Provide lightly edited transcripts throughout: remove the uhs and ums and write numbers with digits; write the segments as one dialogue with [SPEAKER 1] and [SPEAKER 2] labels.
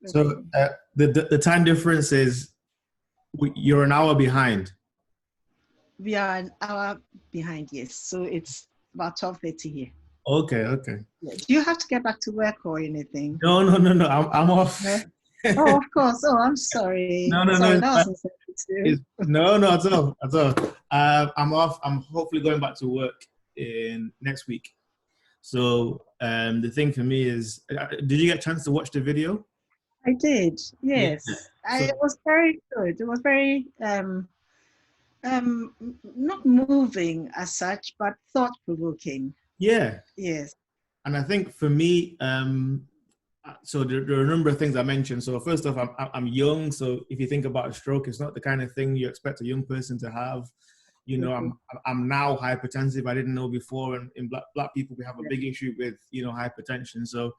[SPEAKER 1] So
[SPEAKER 2] Okay.
[SPEAKER 1] the time difference is you're an hour behind.
[SPEAKER 2] We are an hour behind, yes. So it's about 12:30 here.
[SPEAKER 1] Okay, okay.
[SPEAKER 2] Yeah. Do you have to get back to work or anything?
[SPEAKER 1] No, no, no, no. I'm off.
[SPEAKER 2] No. Oh, of course. Oh, I'm sorry.
[SPEAKER 1] No, no,
[SPEAKER 2] Sorry,
[SPEAKER 1] no.
[SPEAKER 2] that was insensitive.
[SPEAKER 1] No, no, at all, at all. I'm off. I'm hopefully going back to work in next week. So the thing for me is, did you get a chance to watch the video?
[SPEAKER 2] I did,
[SPEAKER 1] Yeah.
[SPEAKER 2] yes.
[SPEAKER 1] So
[SPEAKER 2] It was very good. It was very not moving as such, but thought provoking.
[SPEAKER 1] yeah,
[SPEAKER 2] Yes.
[SPEAKER 1] and I think for me, so there are a number of things I mentioned. So first off, I'm young. So if you think about a stroke, it's not the kind of thing you expect a young person to have. You know,
[SPEAKER 2] Okay.
[SPEAKER 1] I'm now hypertensive. I didn't know before, and in black people we have a
[SPEAKER 2] Yeah.
[SPEAKER 1] big issue with hypertension. So,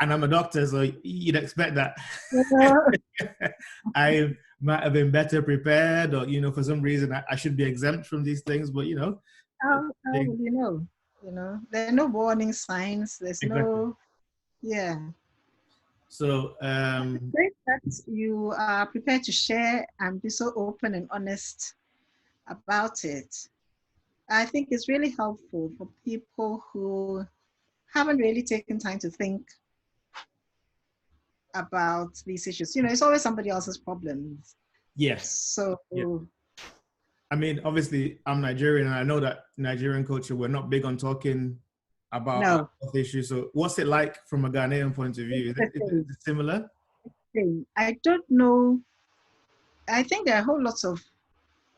[SPEAKER 1] and I'm a doctor, so you'd expect that. I might have been better prepared, or for some reason I should be exempt from these things. But
[SPEAKER 2] How
[SPEAKER 1] they,
[SPEAKER 2] will you know? There are no warning signs. There's
[SPEAKER 1] exactly.
[SPEAKER 2] no, yeah.
[SPEAKER 1] So
[SPEAKER 2] Great that you are prepared to share and be so open and honest about it. I think it's really helpful for people who haven't really taken time to think about these issues. It's always somebody else's problems.
[SPEAKER 1] yes,
[SPEAKER 2] So,
[SPEAKER 1] yeah. I mean, obviously, I'm Nigerian, and I know that Nigerian culture, we're not big on talking about our
[SPEAKER 2] no,
[SPEAKER 1] health issues. So, what's it like from a Ghanaian point of view? Is it similar?
[SPEAKER 2] I don't know. I think there are a whole lot of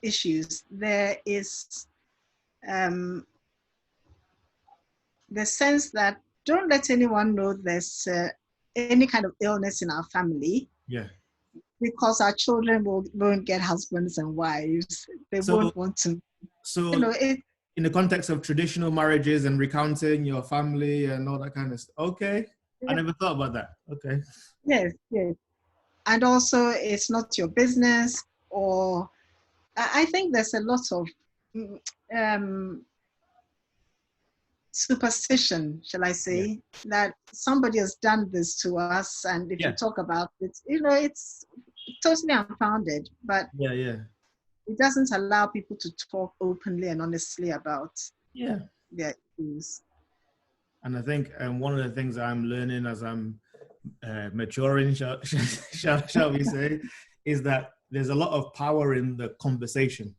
[SPEAKER 2] issues. There is um, the sense that don't let anyone know there's any kind of illness in our family,
[SPEAKER 1] Yeah.
[SPEAKER 2] because our children won't get husbands and wives. They
[SPEAKER 1] So,
[SPEAKER 2] won't want to, you
[SPEAKER 1] so
[SPEAKER 2] know, it,
[SPEAKER 1] in the context of traditional marriages and recounting your family and all that kind of stuff. Okay, I never thought about that. Okay.
[SPEAKER 2] yes, yes. And also, it's not your business, or I think there's a lot of um, superstition, shall I
[SPEAKER 1] Yeah.
[SPEAKER 2] say, that somebody has done this to us, and if you
[SPEAKER 1] Yeah.
[SPEAKER 2] talk about it, it's totally unfounded, but
[SPEAKER 1] Yeah. Yeah.
[SPEAKER 2] it doesn't allow people to talk openly and honestly about
[SPEAKER 1] Yeah.
[SPEAKER 2] their issues.
[SPEAKER 1] And I think one of the things I'm learning as I'm maturing, shall we say, is that there's a lot of power in the conversation,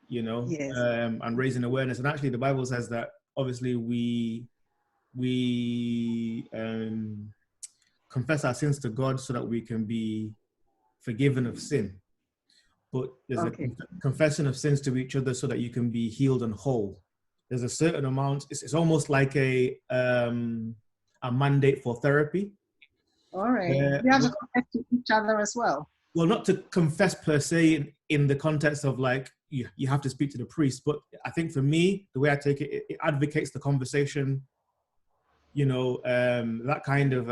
[SPEAKER 2] Yes.
[SPEAKER 1] and raising awareness. And actually, the Bible says that obviously we confess our sins to God so that we can be forgiven of sin. But there's a
[SPEAKER 2] Okay.
[SPEAKER 1] confession of sins to each other so that you can be healed and whole. There's a certain amount. It's almost like a mandate for therapy.
[SPEAKER 2] All right.
[SPEAKER 1] Where,
[SPEAKER 2] We have to confess to each other as well.
[SPEAKER 1] well, not to confess per se in the context of like you have to speak to the priest, but I think for me, the way I take it, it advocates the conversation. That kind of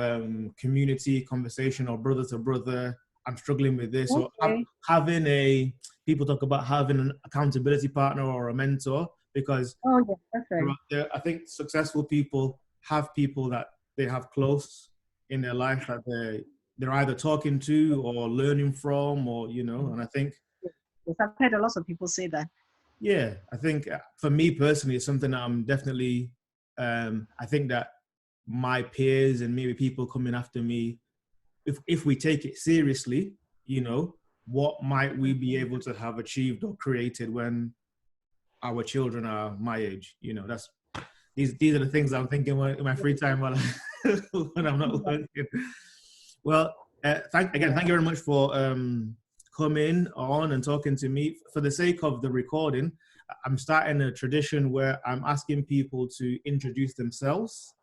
[SPEAKER 1] community conversation or brother to brother. I'm struggling with this, or
[SPEAKER 2] Okay.
[SPEAKER 1] having people talk about having an accountability partner or a mentor, because
[SPEAKER 2] Oh, yeah, that's right.
[SPEAKER 1] I think successful people have people that they have close in their life that they're either talking to or learning from, or and I think
[SPEAKER 2] Yes, I've heard a lot of people say that.
[SPEAKER 1] yeah, I think for me personally, it's something that I'm definitely I think that my peers and maybe people coming after me, if we take it seriously, what might we be able to have achieved or created when our children are my age? That's these are the things I'm thinking in my free time while when I'm not working. Well, thank you very much for coming on and talking to me. For the sake of the recording, I'm starting a tradition where I'm asking people to introduce themselves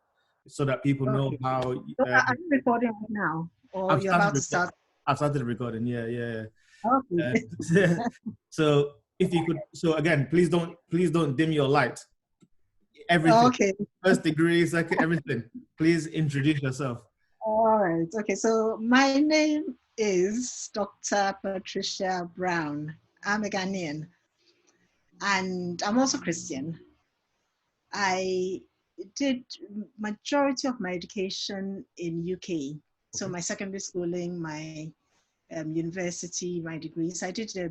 [SPEAKER 1] so that people know
[SPEAKER 2] Okay.
[SPEAKER 1] how.
[SPEAKER 2] So are you recording right now, or
[SPEAKER 1] I've
[SPEAKER 2] you're
[SPEAKER 1] started.
[SPEAKER 2] about to start?
[SPEAKER 1] I've started recording. Yeah, yeah.
[SPEAKER 2] Okay.
[SPEAKER 1] So if you could, so again, please don't dim your light. Everything,
[SPEAKER 2] Okay.
[SPEAKER 1] first degree, second, everything. Please introduce yourself.
[SPEAKER 2] All right. Okay. So my name is Dr. Patricia Brown. I'm a Ghanaian, and I'm also Christian. I did majority of my education in UK. So my secondary schooling, my university, my degrees. I did a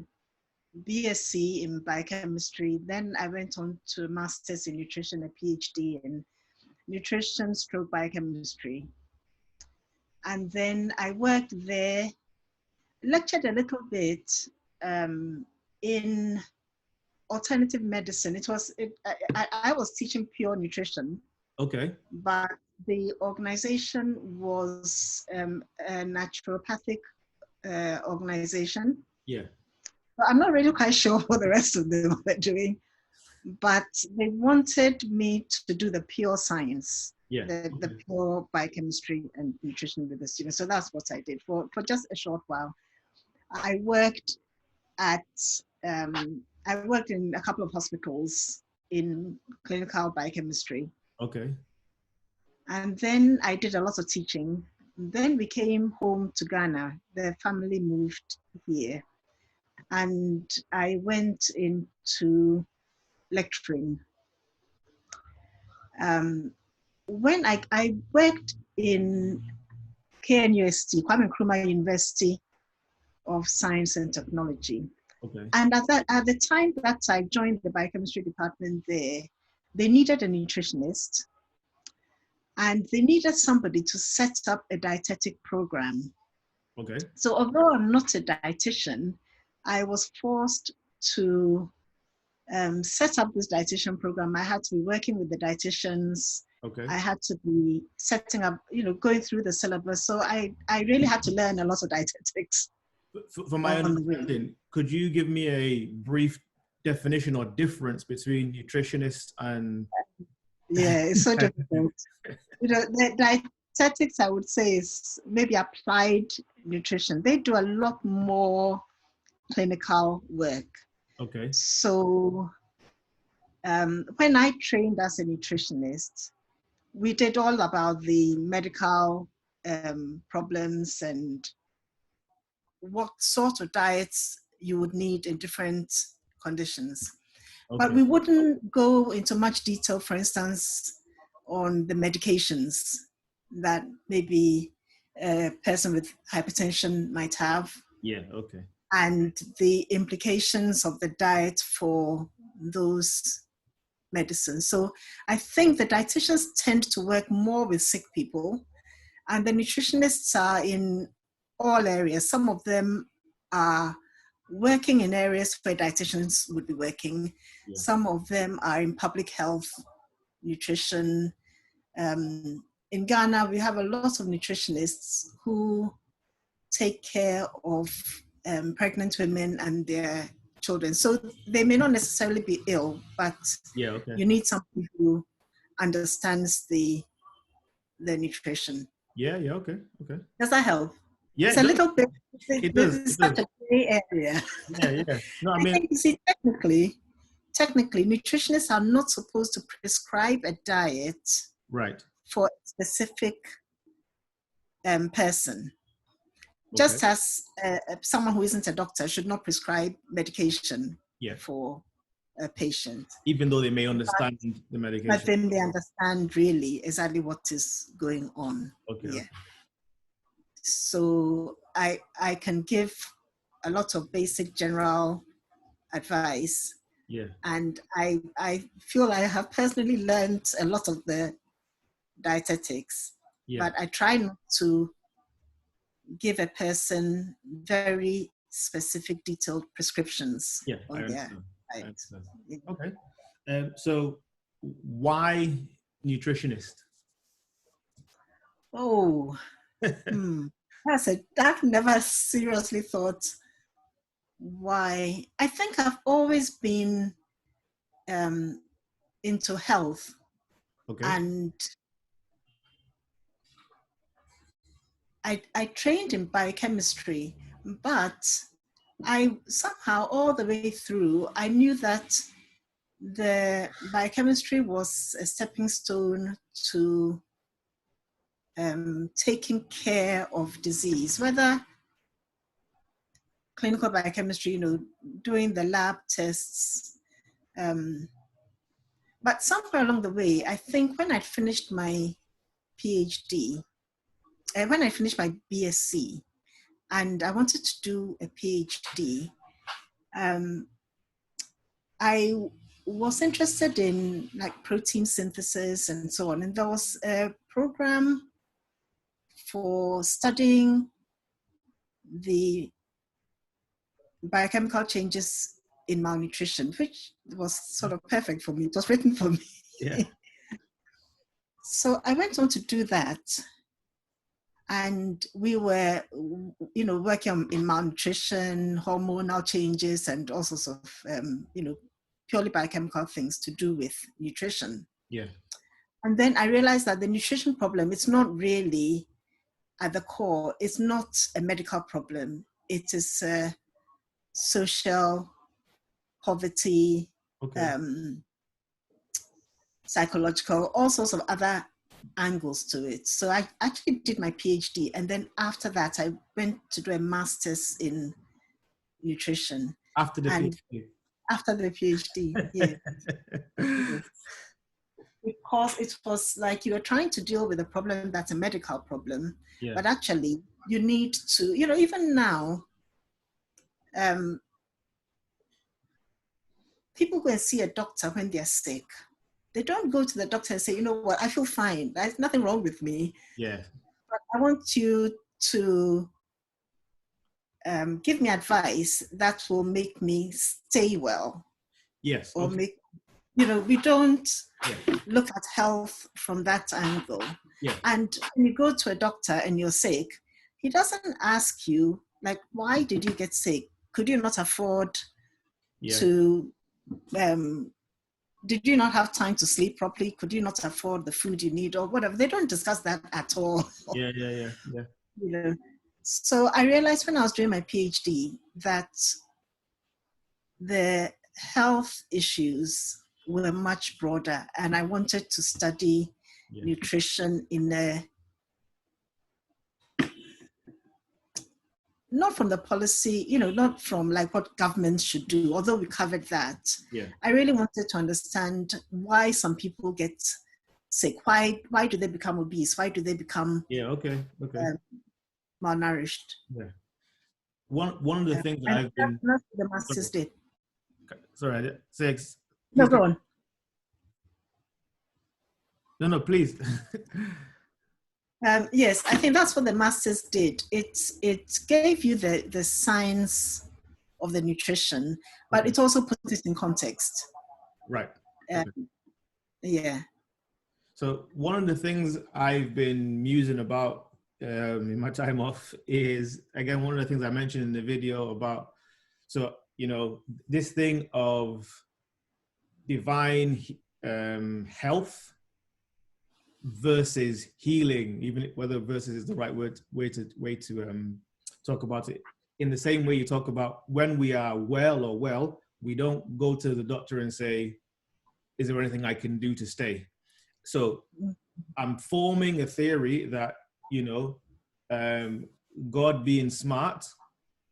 [SPEAKER 2] BSc in biochemistry. Then I went on to a master's in nutrition, a PhD in nutrition stroke biochemistry. And then I worked there, lectured a little bit in alternative medicine. I was teaching pure nutrition.
[SPEAKER 1] Okay.
[SPEAKER 2] But the organization was a naturopathic organization.
[SPEAKER 1] Yeah.
[SPEAKER 2] I'm not really quite sure what the rest of them were doing, but they wanted me to do the pure science, the pure biochemistry and nutrition with the students. So that's what I did for just a short while. I worked in a couple of hospitals in clinical biochemistry.
[SPEAKER 1] Okay.
[SPEAKER 2] And then I did a lot of teaching. Then we came home to Ghana. The family moved here. And I went into lecturing. When I worked in KNUST, Kwame Nkrumah University of Science and Technology.
[SPEAKER 1] Okay.
[SPEAKER 2] And at the time that I joined the biochemistry department there, they needed a nutritionist. And they needed somebody to set up a dietetic program.
[SPEAKER 1] Okay.
[SPEAKER 2] So although I'm not a dietitian, I was forced to set up this dietitian program. I had to be working with the dietitians.
[SPEAKER 1] Okay.
[SPEAKER 2] I had to be setting up, going through the syllabus. So I really had to learn a lot of dietetics.
[SPEAKER 1] For my understanding, could you give me a brief definition or difference between nutritionist and...
[SPEAKER 2] Yeah, it's so difficult. The dietetics, I would say, is maybe applied nutrition. They do a lot more clinical work.
[SPEAKER 1] Okay.
[SPEAKER 2] So when I trained as a nutritionist, we did all about the medical problems and what sort of diets you would need in different conditions. Okay. But we wouldn't go into much detail, for instance, on the medications that maybe a person with hypertension might have.
[SPEAKER 1] Yeah, okay.
[SPEAKER 2] And the implications of the diet for those medicines. So I think the dietitians tend to work more with sick people, and the nutritionists are in all areas. Some of them are working in areas where dietitians would be working. Yeah. Some of them are in public health, nutrition. In Ghana, we have a lot of nutritionists who take care of pregnant women and their children. So they may not necessarily be ill, but you need somebody who understands the nutrition.
[SPEAKER 1] Yeah, okay.
[SPEAKER 2] Does that help?
[SPEAKER 1] Yeah,
[SPEAKER 2] it's a little bit.
[SPEAKER 1] It's
[SPEAKER 2] such a gray area.
[SPEAKER 1] Yeah. No, I mean,
[SPEAKER 2] think, you see, technically, nutritionists are not supposed to prescribe a diet,
[SPEAKER 1] right,
[SPEAKER 2] for a specific person. Okay. Just as someone who isn't a doctor should not prescribe medication for a patient.
[SPEAKER 1] Even though they may understand the medication.
[SPEAKER 2] But then they understand really exactly what is going on.
[SPEAKER 1] Okay.
[SPEAKER 2] Yeah. So I can give a lot of basic general advice.
[SPEAKER 1] Yeah.
[SPEAKER 2] And I feel I have personally learned a lot of the dietetics. Yeah. But I try not to give a person very specific, detailed prescriptions.
[SPEAKER 1] Yeah, I understand. Yeah. Okay. So why nutritionist?
[SPEAKER 2] Oh, I've never seriously thought why. I think I've always been into health. Okay. And I trained in biochemistry, but I somehow all the way through, I knew that the biochemistry was a stepping stone to taking care of disease, whether clinical biochemistry, doing the lab tests. But somewhere along the way, I think when I finished my PhD, when I finished my BSc and I wanted to do a PhD, I was interested in like protein synthesis and so on. And there was a program for studying the biochemical changes in malnutrition, which was sort of perfect for me. It was written for me.
[SPEAKER 1] Yeah.
[SPEAKER 2] So I went on to do that. And we were, working in malnutrition, hormonal changes, and all sorts of, purely biochemical things to do with nutrition.
[SPEAKER 1] Yeah.
[SPEAKER 2] And then I realized that the nutrition problem, it's not really at the core, it's not a medical problem. It is social, poverty,
[SPEAKER 1] Okay.
[SPEAKER 2] Psychological, all sorts of other angles to it. So I actually did my PhD, and then after that I went to do a master's in nutrition.
[SPEAKER 1] After the
[SPEAKER 2] and
[SPEAKER 1] PhD.
[SPEAKER 2] After the PhD, yeah. Yes. Because it was like you were trying to deal with a problem that's a medical problem,
[SPEAKER 1] Yeah.
[SPEAKER 2] but actually you need to, even now, people go and see a doctor when they're sick. They don't go to the doctor and say, you know what, I feel fine. There's nothing wrong with me.
[SPEAKER 1] Yeah.
[SPEAKER 2] But I want you to give me advice that will make me stay well.
[SPEAKER 1] Yes.
[SPEAKER 2] Or
[SPEAKER 1] Okay.
[SPEAKER 2] make, we don't look at health from that angle.
[SPEAKER 1] Yeah.
[SPEAKER 2] And when you go to a doctor and you're sick, he doesn't ask you, like, why did you get sick? Could you not afford to, did you not have time to sleep properly? Could you not afford the food you need or whatever? They don't discuss that at all.
[SPEAKER 1] Yeah.
[SPEAKER 2] So I realized when I was doing my PhD that the health issues were much broader, and I wanted to study nutrition in a, not from the policy, not from like what governments should do, although we covered that.
[SPEAKER 1] Yeah.
[SPEAKER 2] I really wanted to understand why some people get sick. Why do they become obese? Why do they become malnourished?
[SPEAKER 1] Yeah. One of the things that I've been...
[SPEAKER 2] That's what the masters did.
[SPEAKER 1] Sorry,
[SPEAKER 2] No, go on.
[SPEAKER 1] No, please.
[SPEAKER 2] Yes, I think that's what the masters did. It gave you the science of the nutrition, but it also put it in context.
[SPEAKER 1] Right.
[SPEAKER 2] Yeah.
[SPEAKER 1] So one of the things I've been musing about in my time off is, again, one of the things I mentioned in the video about, so, this thing of divine health versus healing, even whether versus is the right way to talk about it. In the same way you talk about when we are well, we don't go to the doctor and say, is there anything I can do to stay? So I'm forming a theory that, God being smart,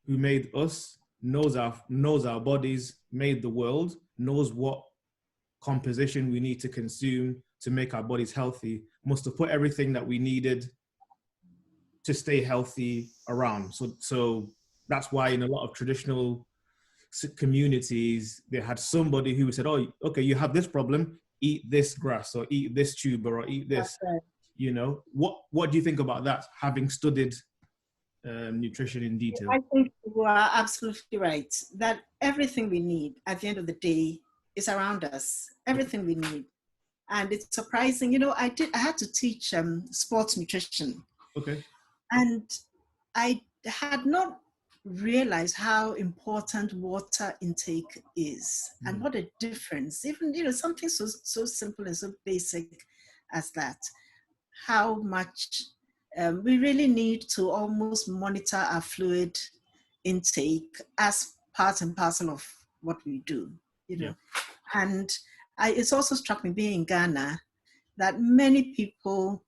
[SPEAKER 1] who made us, knows our bodies, made the world, knows what composition we need to consume to make our bodies healthy, must have put everything that we needed to stay healthy around. So that's why in a lot of traditional communities, they had somebody who said, oh, okay, you have this problem, eat this grass or eat this tuber or eat this. What do you think about that, having studied nutrition in detail?
[SPEAKER 2] I think you are absolutely right that everything we need at the end of the day is around us. Everything we need. And it's surprising, I had to teach sports nutrition.
[SPEAKER 1] Okay. And
[SPEAKER 2] I had not realized how important water intake is and what a difference, even, something so simple and so basic as that, how much we really need to almost monitor our fluid intake as part and parcel of what we do, And it's also struck me being in Ghana that many people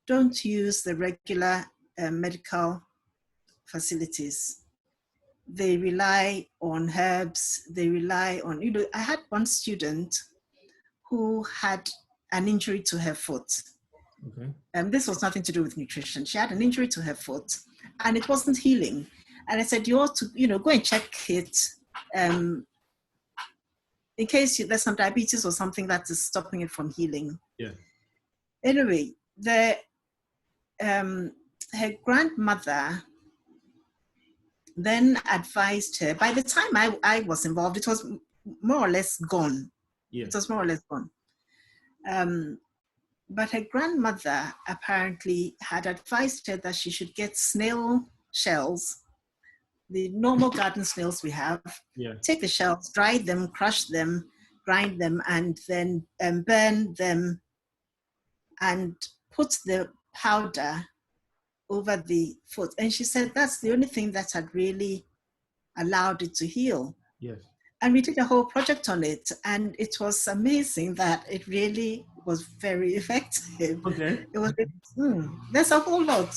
[SPEAKER 2] don't use the regular medical facilities. They rely on herbs, they rely on, I had one student who had an injury to her foot.
[SPEAKER 1] Okay.
[SPEAKER 2] This was nothing to do with nutrition. She had an injury to her foot and it wasn't healing. And I said, you ought to, go and check it in case there's some diabetes or something that is stopping it from healing.
[SPEAKER 1] Yeah.
[SPEAKER 2] Anyway, her grandmother then advised her. By the time I was involved, it was more or less gone.
[SPEAKER 1] Yeah.
[SPEAKER 2] It was more or less gone. But her grandmother apparently had advised her that she should get snail shells, the normal garden snails we have.
[SPEAKER 1] Yeah.
[SPEAKER 2] Take the shells, dry them, crush them, grind them, and then burn them and put the powder over the foot. And she said that's the only thing that had really allowed it to heal.
[SPEAKER 1] Yes.
[SPEAKER 2] And we did a whole project on it, and it was amazing that it really was very effective.
[SPEAKER 1] Okay.
[SPEAKER 2] It was. There's a whole lot,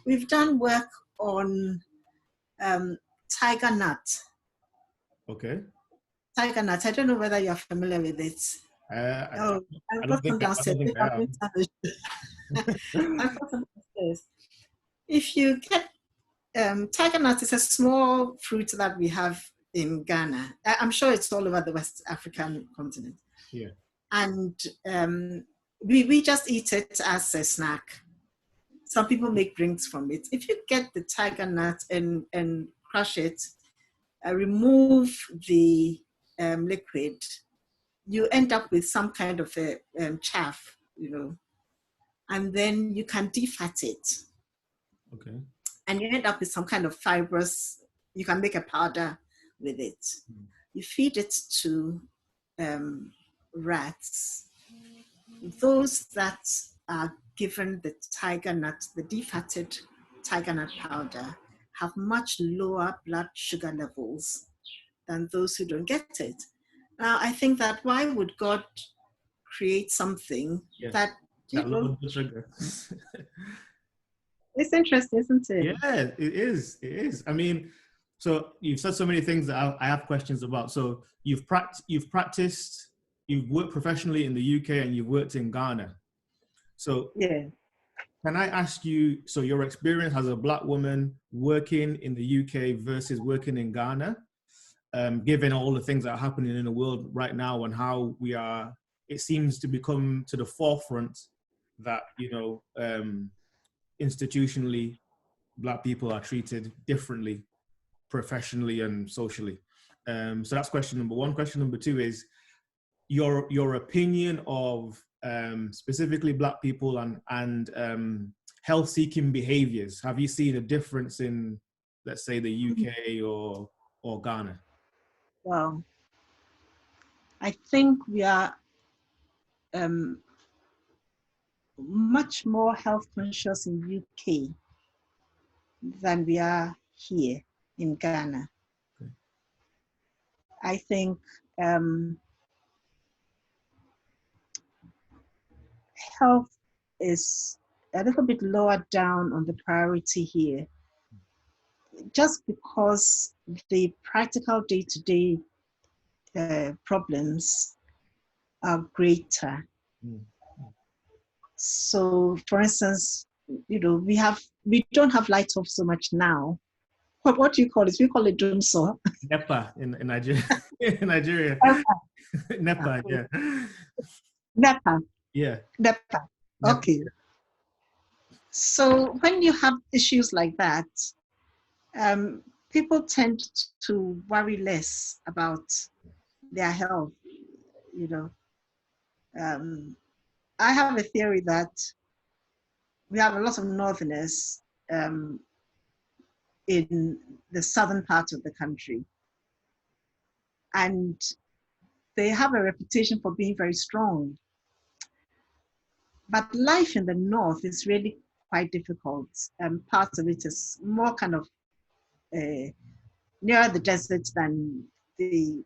[SPEAKER 2] We've done work on Tigernut.
[SPEAKER 1] Okay.
[SPEAKER 2] Tigernut. I don't know whether you're familiar with it.
[SPEAKER 1] I don't think I am.
[SPEAKER 2] If you get Tigernut is a small fruit that we have in Ghana. I'm sure it's all over the West African continent.
[SPEAKER 1] Yeah.
[SPEAKER 2] And we just eat it as a snack. Some people make drinks from it. If you get the Tigernut and crush it, remove the liquid, you end up with some kind of a chaff, and then you can defat it.
[SPEAKER 1] Okay.
[SPEAKER 2] And you end up with some kind of fibrous, you can make a powder with it. You feed it to rats. Those that are given the Tigernut, the defatted Tigernut powder, have much lower blood sugar levels than those who don't get it. Now, I think that why would God create something that
[SPEAKER 1] lower blood sugar?
[SPEAKER 2] It's interesting, isn't it?
[SPEAKER 1] Yeah, it is. It is. I mean, so you've said so many things that I have questions about. So you've practiced, you've worked professionally in the UK and you've worked in Ghana. So
[SPEAKER 2] yeah.
[SPEAKER 1] Can I ask you, so your experience as a Black woman working in the UK versus working in Ghana, given all the things that are happening in the world right now and how it seems to become to the forefront that, institutionally, Black people are treated differently, professionally and socially. So that's question number one. Question number two is your opinion of specifically Black people and health-seeking behaviors. Have you seen a difference in, let's say, the UK or Ghana?
[SPEAKER 2] Well, I think we are much more health conscious in UK than we are here in Ghana.
[SPEAKER 1] Okay.
[SPEAKER 2] I think health is a little bit lower down on the priority here, just because the practical day-to-day problems are greater. So, for instance, we don't have light off so much now. What do you call it? We call it Dumso.
[SPEAKER 1] NEPA in Nigeria. In Nigeria. NEPA, yeah.
[SPEAKER 2] NEPA.
[SPEAKER 1] Yeah.
[SPEAKER 2] NEPA. Okay. So when you have issues like that, people tend to worry less about their health. I have a theory that we have a lot of Northerners in the southern part of the country, and they have a reputation for being very strong. But life in the north is really quite difficult. Part of it is more kind of nearer the desert than the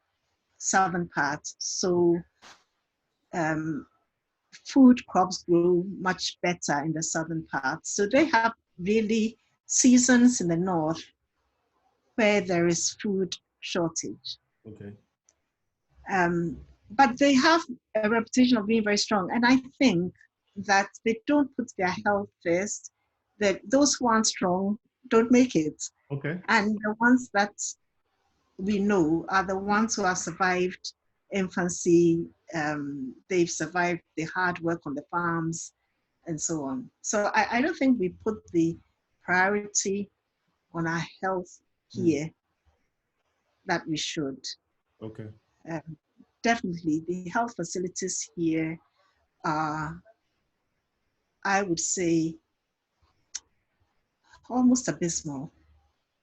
[SPEAKER 2] southern part. So food crops grow much better in the southern part. So they have really seasons in the north where there is food shortage.
[SPEAKER 1] Okay.
[SPEAKER 2] But they have a reputation of being very strong. And I think that they don't put their health first, that those who aren't strong don't make it.
[SPEAKER 1] Okay.
[SPEAKER 2] And the ones that we know are the ones who have survived infancy, they've survived the hard work on the farms and so on. So I don't think we put the priority on our health here that we should.
[SPEAKER 1] Okay.
[SPEAKER 2] Definitely, the health facilities here are, I would say, almost abysmal.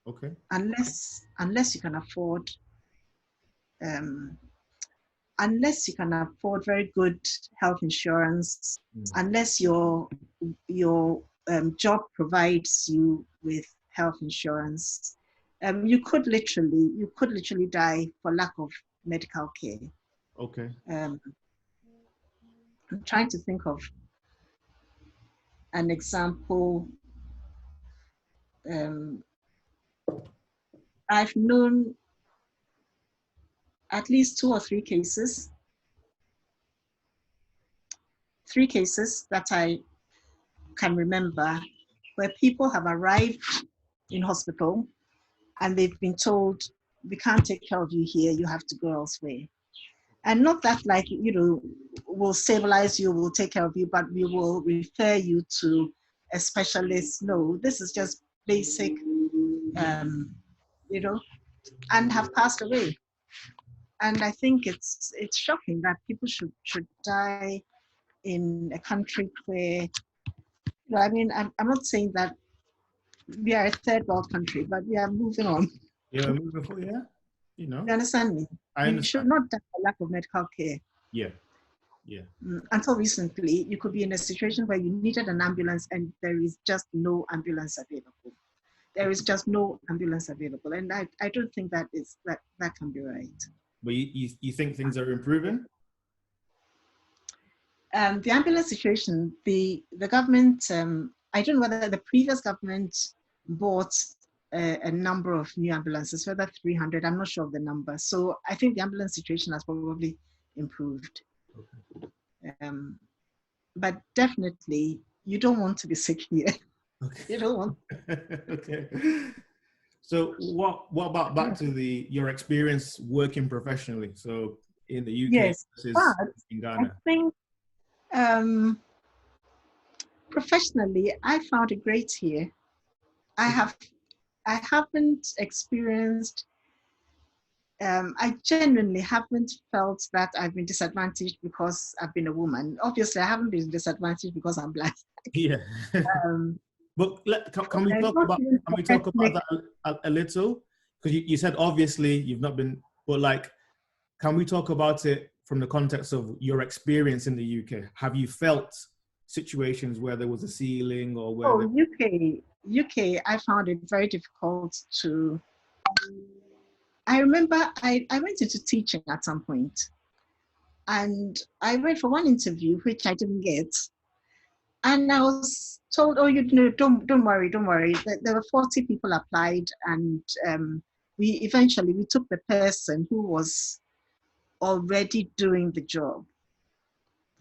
[SPEAKER 1] Okay.
[SPEAKER 2] Unless you can afford, um, unless you can afford very good health insurance, unless your job provides you with health insurance, you could literally die for lack of medical care.
[SPEAKER 1] Okay.
[SPEAKER 2] I'm trying to think of an example. I've known at least two or three cases that I can remember where people have arrived in hospital and they've been told, we can't take care of you here, you have to go elsewhere. And not that like, we'll stabilize you, we'll take care of you, but we will refer you to a specialist. No, this is just basic, and have passed away. And I think it's shocking that people should die in a country where, I'm not saying that we are a third world country, but we are moving on.
[SPEAKER 1] Yeah, moving forward. Yeah,
[SPEAKER 2] You understand me?
[SPEAKER 1] I understand.
[SPEAKER 2] You should not die for lack of medical care.
[SPEAKER 1] Yeah, yeah.
[SPEAKER 2] Until recently, you could be in a situation where you needed an ambulance and there is just no ambulance available. There is just no ambulance available, and I don't think that can be right.
[SPEAKER 1] But you think things are improving?
[SPEAKER 2] The ambulance situation, the government, I don't know whether the previous government bought a number of new ambulances, whether 300, I'm not sure of the number. So I think the ambulance situation has probably improved. Okay. But definitely, you don't want to be sick here. Okay. You don't want.
[SPEAKER 1] Okay. So what about back to your experience working professionally? So in the UK
[SPEAKER 2] yes,
[SPEAKER 1] versus in Ghana?
[SPEAKER 2] I think professionally, I found it great here. I haven't experienced, I genuinely haven't felt that I've been disadvantaged because I've been a woman. Obviously, I haven't been disadvantaged because I'm Black.
[SPEAKER 1] Yeah. But can we talk about that a little? Because you said obviously you've not been, but like, can we talk about it from the context of your experience in the UK? Have you felt situations where there was a ceiling or where?
[SPEAKER 2] UK, I found it very difficult to. I remember I went into teaching at some point, and I went for one interview which I didn't get, and I was told, "Oh, don't worry. There were 40 people applied, and we took the person who was already doing the job."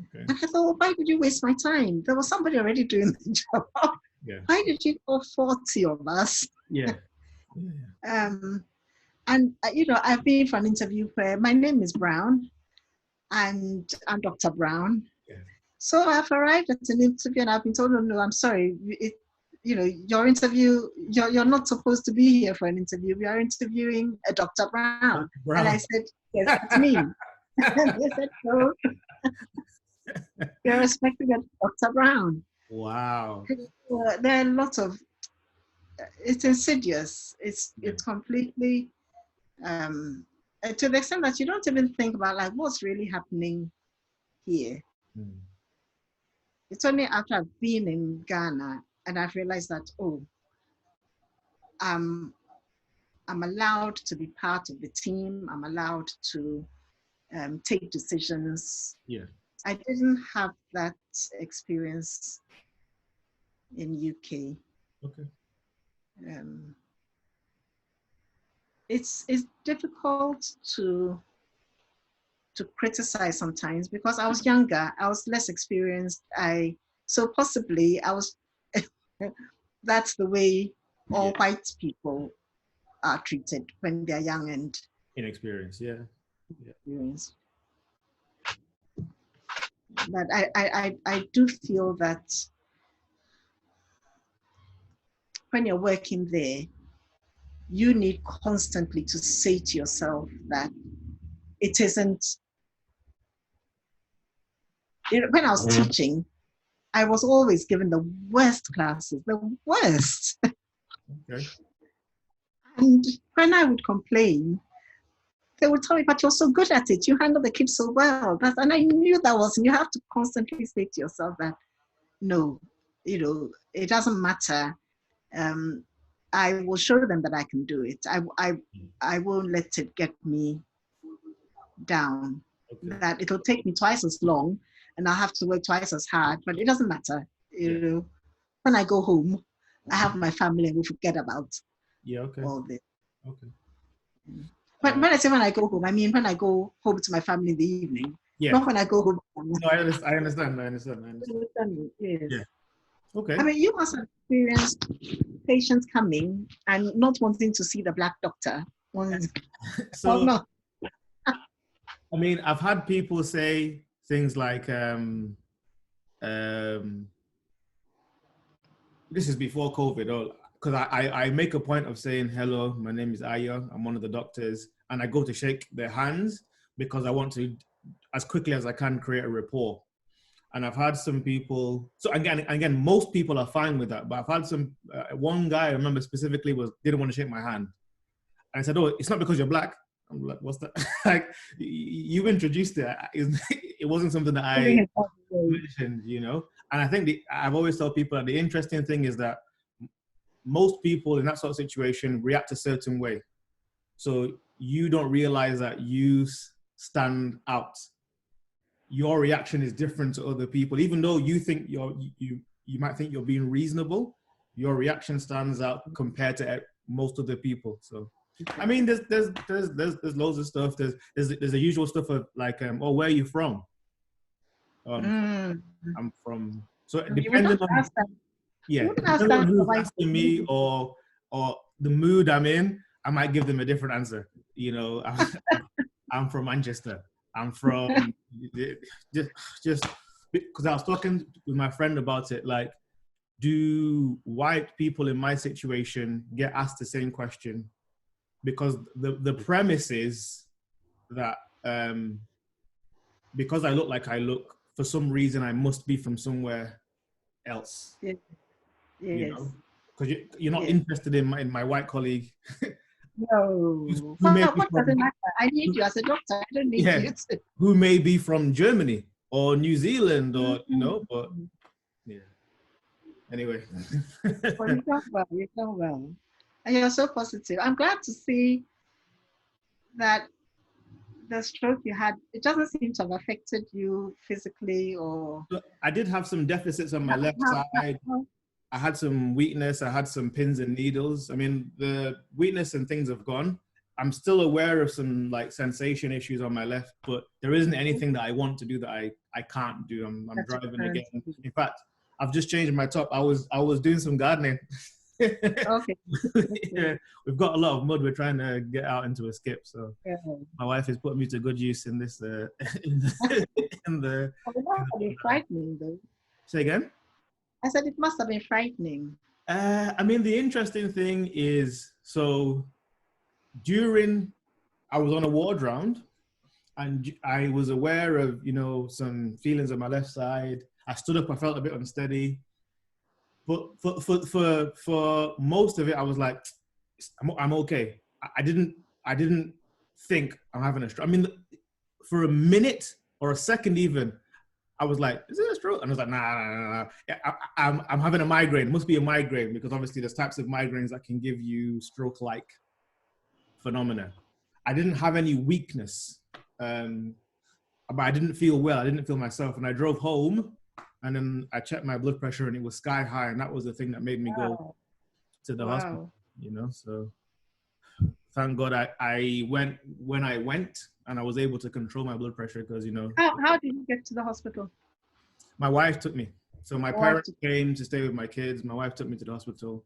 [SPEAKER 2] Okay. And I thought, well, why did you waste my time? There was somebody already doing the job. Yeah. Why did you call 40 of us?
[SPEAKER 1] Yeah.
[SPEAKER 2] And I've been for an interview where my name is Brown, and I'm Dr. Brown. Yeah. So I've arrived at an interview and I've been told, no, I'm sorry, your interview, you're not supposed to be here for an interview. We are interviewing a Dr. Brown. And I said, yes, that's me. And they said, no, you're expecting a Dr. Brown.
[SPEAKER 1] Wow.
[SPEAKER 2] There are lots of, it's insidious. It's completely, to the extent that you don't even think about like what's really happening here. It's only after I've been in Ghana and I've realized that, I'm allowed to be part of the team. I'm allowed to take decisions. Yeah. I didn't have that experience in UK. Okay. It's difficult to to criticize sometimes because I was younger, I was less experienced. So possibly I was, that's the way all white people are treated when they're young and
[SPEAKER 1] inexperienced. Yeah.
[SPEAKER 2] experienced. But I do feel that when you're working there, you need constantly to say to yourself that it isn't, when I was teaching, I was always given the worst classes, the worst.
[SPEAKER 1] Okay.
[SPEAKER 2] And when I would complain, they would tell me, but you're so good at it. You handle the kids so well. And I knew that wasn't. You have to constantly say to yourself that, no, it doesn't matter. I will show them that I can do it. I won't let it get me down.
[SPEAKER 1] Okay.
[SPEAKER 2] That it'll take me twice as long and I'll have to work twice as hard, but it doesn't matter. When I go home, I have my family and we forget about all this.
[SPEAKER 1] Okay.
[SPEAKER 2] When I say when I go home, I mean when I go home to my family in the evening.
[SPEAKER 1] Yeah.
[SPEAKER 2] Not when I go home.
[SPEAKER 1] No, I understand.
[SPEAKER 2] Yes.
[SPEAKER 1] Yeah. Okay.
[SPEAKER 2] I mean, you must have experienced patients coming and not wanting to see the black doctor.
[SPEAKER 1] So,
[SPEAKER 2] no.
[SPEAKER 1] I mean, I've had people say things like, this is before COVID, because I make a point of saying, hello, my name is Aya, I'm one of the doctors, and I go to shake their hands because I want to, as quickly as I can, create a rapport. And I've had some people, so again, most people are fine with that, but I've had some, one guy I remember specifically didn't want to shake my hand. And I said, oh, it's not because you're black. I'm like, what's that? Like, you introduced it. It wasn't something that I mentioned, And I think I've always told people that the interesting thing is that most people in that sort of situation react a certain way. So you don't realize that you stand out. Your reaction is different to other people. Even though you think you might think you're being reasonable, your reaction stands out compared to most other people. So, I mean, there's loads of stuff. There's the usual stuff of like, oh, where are you from? I'm from. So depending on who's asking me or the mood I'm in, I might give them a different answer. I'm from Manchester. I'm from just because I was talking with my friend about it. Like, do white people in my situation get asked the same question? Because the premise is that because I look like I look, for some reason I must be from somewhere else.
[SPEAKER 2] Yes.
[SPEAKER 1] Because you're not interested in my white colleague.
[SPEAKER 2] No. What doesn't matter? I need you as a doctor. I don't need you.
[SPEAKER 1] Who may be from Germany or New Zealand or but anyway.
[SPEAKER 2] Well, you've done well. And you're so positive. I'm glad to see that the stroke you had, it doesn't seem to have affected you physically or...
[SPEAKER 1] I did have some deficits on my left side. I had some weakness. I had some pins and needles. I mean, the weakness and things have gone. I'm still aware of some like sensation issues on my left, but there isn't anything that I want to do that I can't do. I'm driving again. In fact, I've just changed my top. I was doing some gardening.
[SPEAKER 2] Okay.
[SPEAKER 1] Yeah, we've got a lot of mud. We're trying to get out into a skip. So my wife is putting me to good use in this. In the
[SPEAKER 2] It must have been frightening, though.
[SPEAKER 1] Say again?
[SPEAKER 2] I said it must have been frightening.
[SPEAKER 1] I mean, the interesting thing is, so I was on a ward round, and I was aware of some feelings on my left side. I stood up. I felt a bit unsteady. But for most of it, I was like, I'm okay. I didn't think I'm having a stroke. I mean, for a minute or a second even, I was like, is it a stroke? And I was like, nah. I'm having a migraine. It must be a migraine because obviously there's types of migraines that can give you stroke-like phenomena. I didn't have any weakness, but I didn't feel well. I didn't feel myself. And I drove home. And then I checked my blood pressure and it was sky high. And that was the thing that made me go to the hospital, So thank God I went when I went. and I was able to control my blood pressure because, you know,
[SPEAKER 2] How did you get to the hospital?
[SPEAKER 1] my wife took me. So my
[SPEAKER 2] Your wife
[SPEAKER 1] parents came to stay with my kids. My wife took me to the hospital.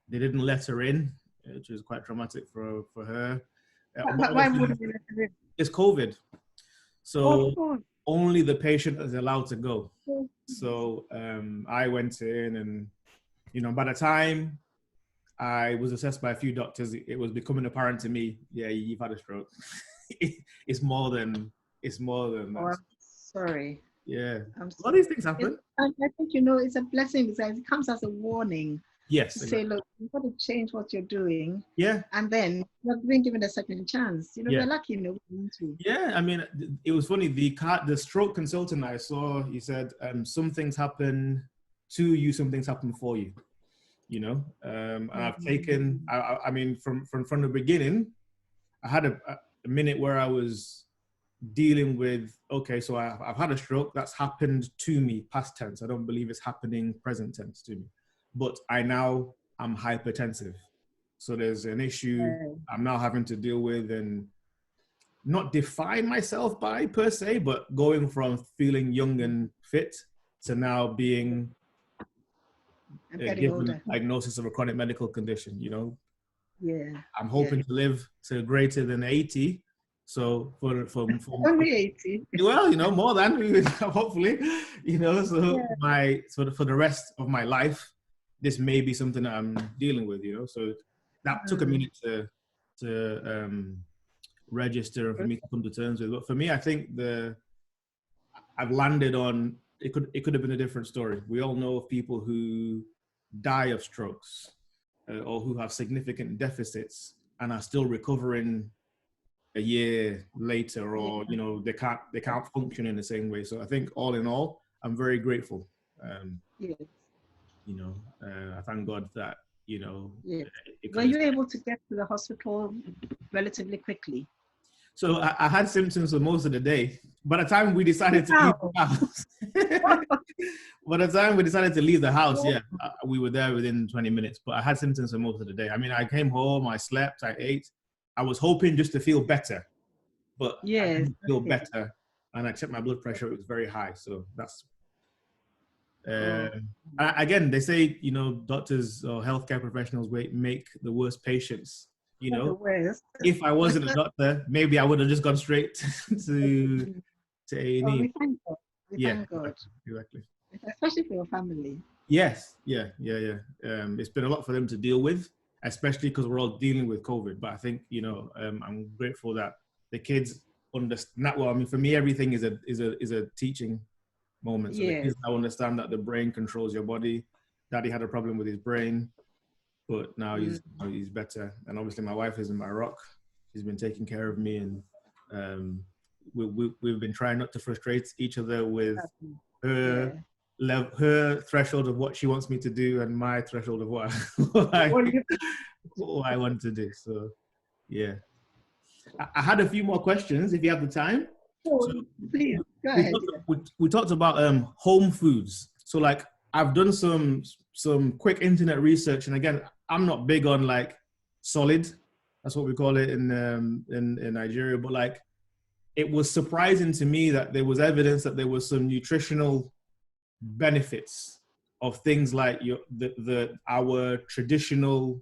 [SPEAKER 1] They didn't let her in, which was quite traumatic for her. But
[SPEAKER 2] Why
[SPEAKER 1] obviously,
[SPEAKER 2] wouldn't you let her in?
[SPEAKER 1] it's COVID.
[SPEAKER 2] Of
[SPEAKER 1] So
[SPEAKER 2] course.
[SPEAKER 1] only the patient is allowed to go. So I went in, and, you know, by the time I was assessed by a few doctors, it was becoming apparent to me, yeah, you've had a stroke. it's more than that.
[SPEAKER 2] Oh, I'm sorry.
[SPEAKER 1] Yeah.
[SPEAKER 2] I'm
[SPEAKER 1] A lot
[SPEAKER 2] sorry.
[SPEAKER 1] of these things happen.
[SPEAKER 2] I think, you know, it's a blessing because it comes as a warning
[SPEAKER 1] Yes.
[SPEAKER 2] to
[SPEAKER 1] Exactly.
[SPEAKER 2] say, look, you've got to change what you're doing.
[SPEAKER 1] Yeah.
[SPEAKER 2] And then you're being given a second chance. You know,
[SPEAKER 1] Yeah.
[SPEAKER 2] we're lucky in a way, too.
[SPEAKER 1] Yeah, I mean, it was funny. The stroke consultant I saw, he said, some things happen to you, some things happen for you. You know, and I've taken. I mean, from the beginning, I had a minute where I was dealing with. Okay, so I've had a stroke. That's happened to me, past tense. I don't believe it's happening present tense to me, but I'm hypertensive. So there's an issue I'm now having to deal with, and not define myself by per se, but going from feeling young and fit to now being given a diagnosis of a chronic medical condition. You know, I'm hoping to live to greater than 80. So for
[SPEAKER 2] only 80.
[SPEAKER 1] Well, you know, more than hopefully, you know. So for the rest of my life, this may be something that I'm dealing with. You know, so that took a minute to register and for me to come to terms with. But for me, I think I've landed on it could have been a different story. We all know of people who die of strokes or who have significant deficits and are still recovering a year later, or you know, they can't function in the same way. So I think all in all, I'm very grateful. You know, I thank God that, you know.
[SPEAKER 2] Were you able to get to the hospital relatively quickly?
[SPEAKER 1] So I had symptoms for most of the day. By the time we decided to leave the house, yeah, we were there within 20 minutes. But I had symptoms for most of the day. I mean, I came home, I slept, I ate. I was hoping just to feel better, but I didn't feel better. And I checked my blood pressure; it was very high. So that's. Again, they say, you know, doctors or healthcare professionals make the worst patients. You know, if I wasn't a doctor, maybe I would have just gone straight to A&E.
[SPEAKER 2] We thank God. Thank God.
[SPEAKER 1] Exactly.
[SPEAKER 2] Especially for your family.
[SPEAKER 1] Yes. Yeah. It's been a lot for them to deal with, especially because we're all dealing with COVID. But I think, you know, I'm grateful that the kids understand. Well, I mean, for me, everything is a teaching moment. So the kids now understand that the brain controls your body. Daddy had a problem with his brain, but now he's better. And obviously my wife is in my rock. She's been taking care of me, and we've been trying not to frustrate each other with her threshold of what she wants me to do and my threshold of what I want to do. So yeah, I had a few more questions if you have the time.
[SPEAKER 2] Please go ahead.
[SPEAKER 1] We talked about home foods. So like, I've done some quick internet research, and again, I'm not big on like solid. That's what we call it in Nigeria. But like, it was surprising to me that there was evidence that there was some nutritional benefits of things like our traditional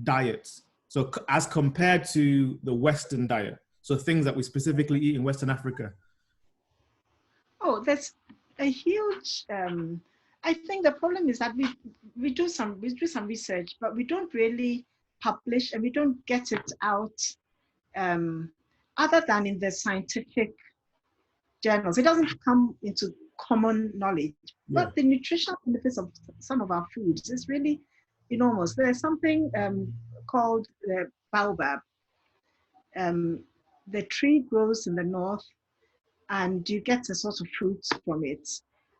[SPEAKER 1] diets. So as compared to the Western diet, so things that we specifically eat in Western Africa.
[SPEAKER 2] Oh, that's a huge. I think the problem is that we do some research, but we don't really publish, and we don't get it out other than in the scientific journals. It doesn't come into common knowledge. But the nutritional benefits of some of our foods is really enormous. There's something called the Baobab. The tree grows in the north, and you get a sort of fruit from it.